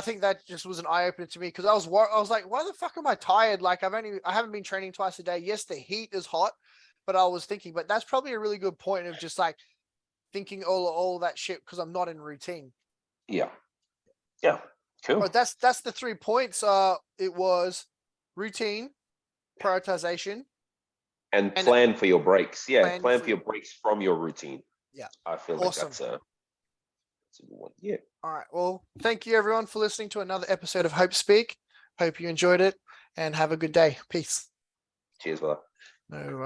Speaker 1: think that just was an eye opener to me, because I was like, why the fuck am I tired? Like, I haven't been training twice a day. Yes, the heat is hot, but I was thinking, but that's probably a really good point of just like thinking all that shit because I'm not in routine.
Speaker 2: Yeah, cool.
Speaker 1: But that's the 3 points. It was routine, prioritization,
Speaker 2: and plan for your breaks. Yeah, plan for your breaks from your routine.
Speaker 1: Yeah,
Speaker 2: I feel like that's a good one. Yeah.
Speaker 1: All right. Well, thank you everyone for listening to another episode of HopeSpeak. Hope you enjoyed it and have a good day. Peace.
Speaker 2: Cheers, brother.
Speaker 1: No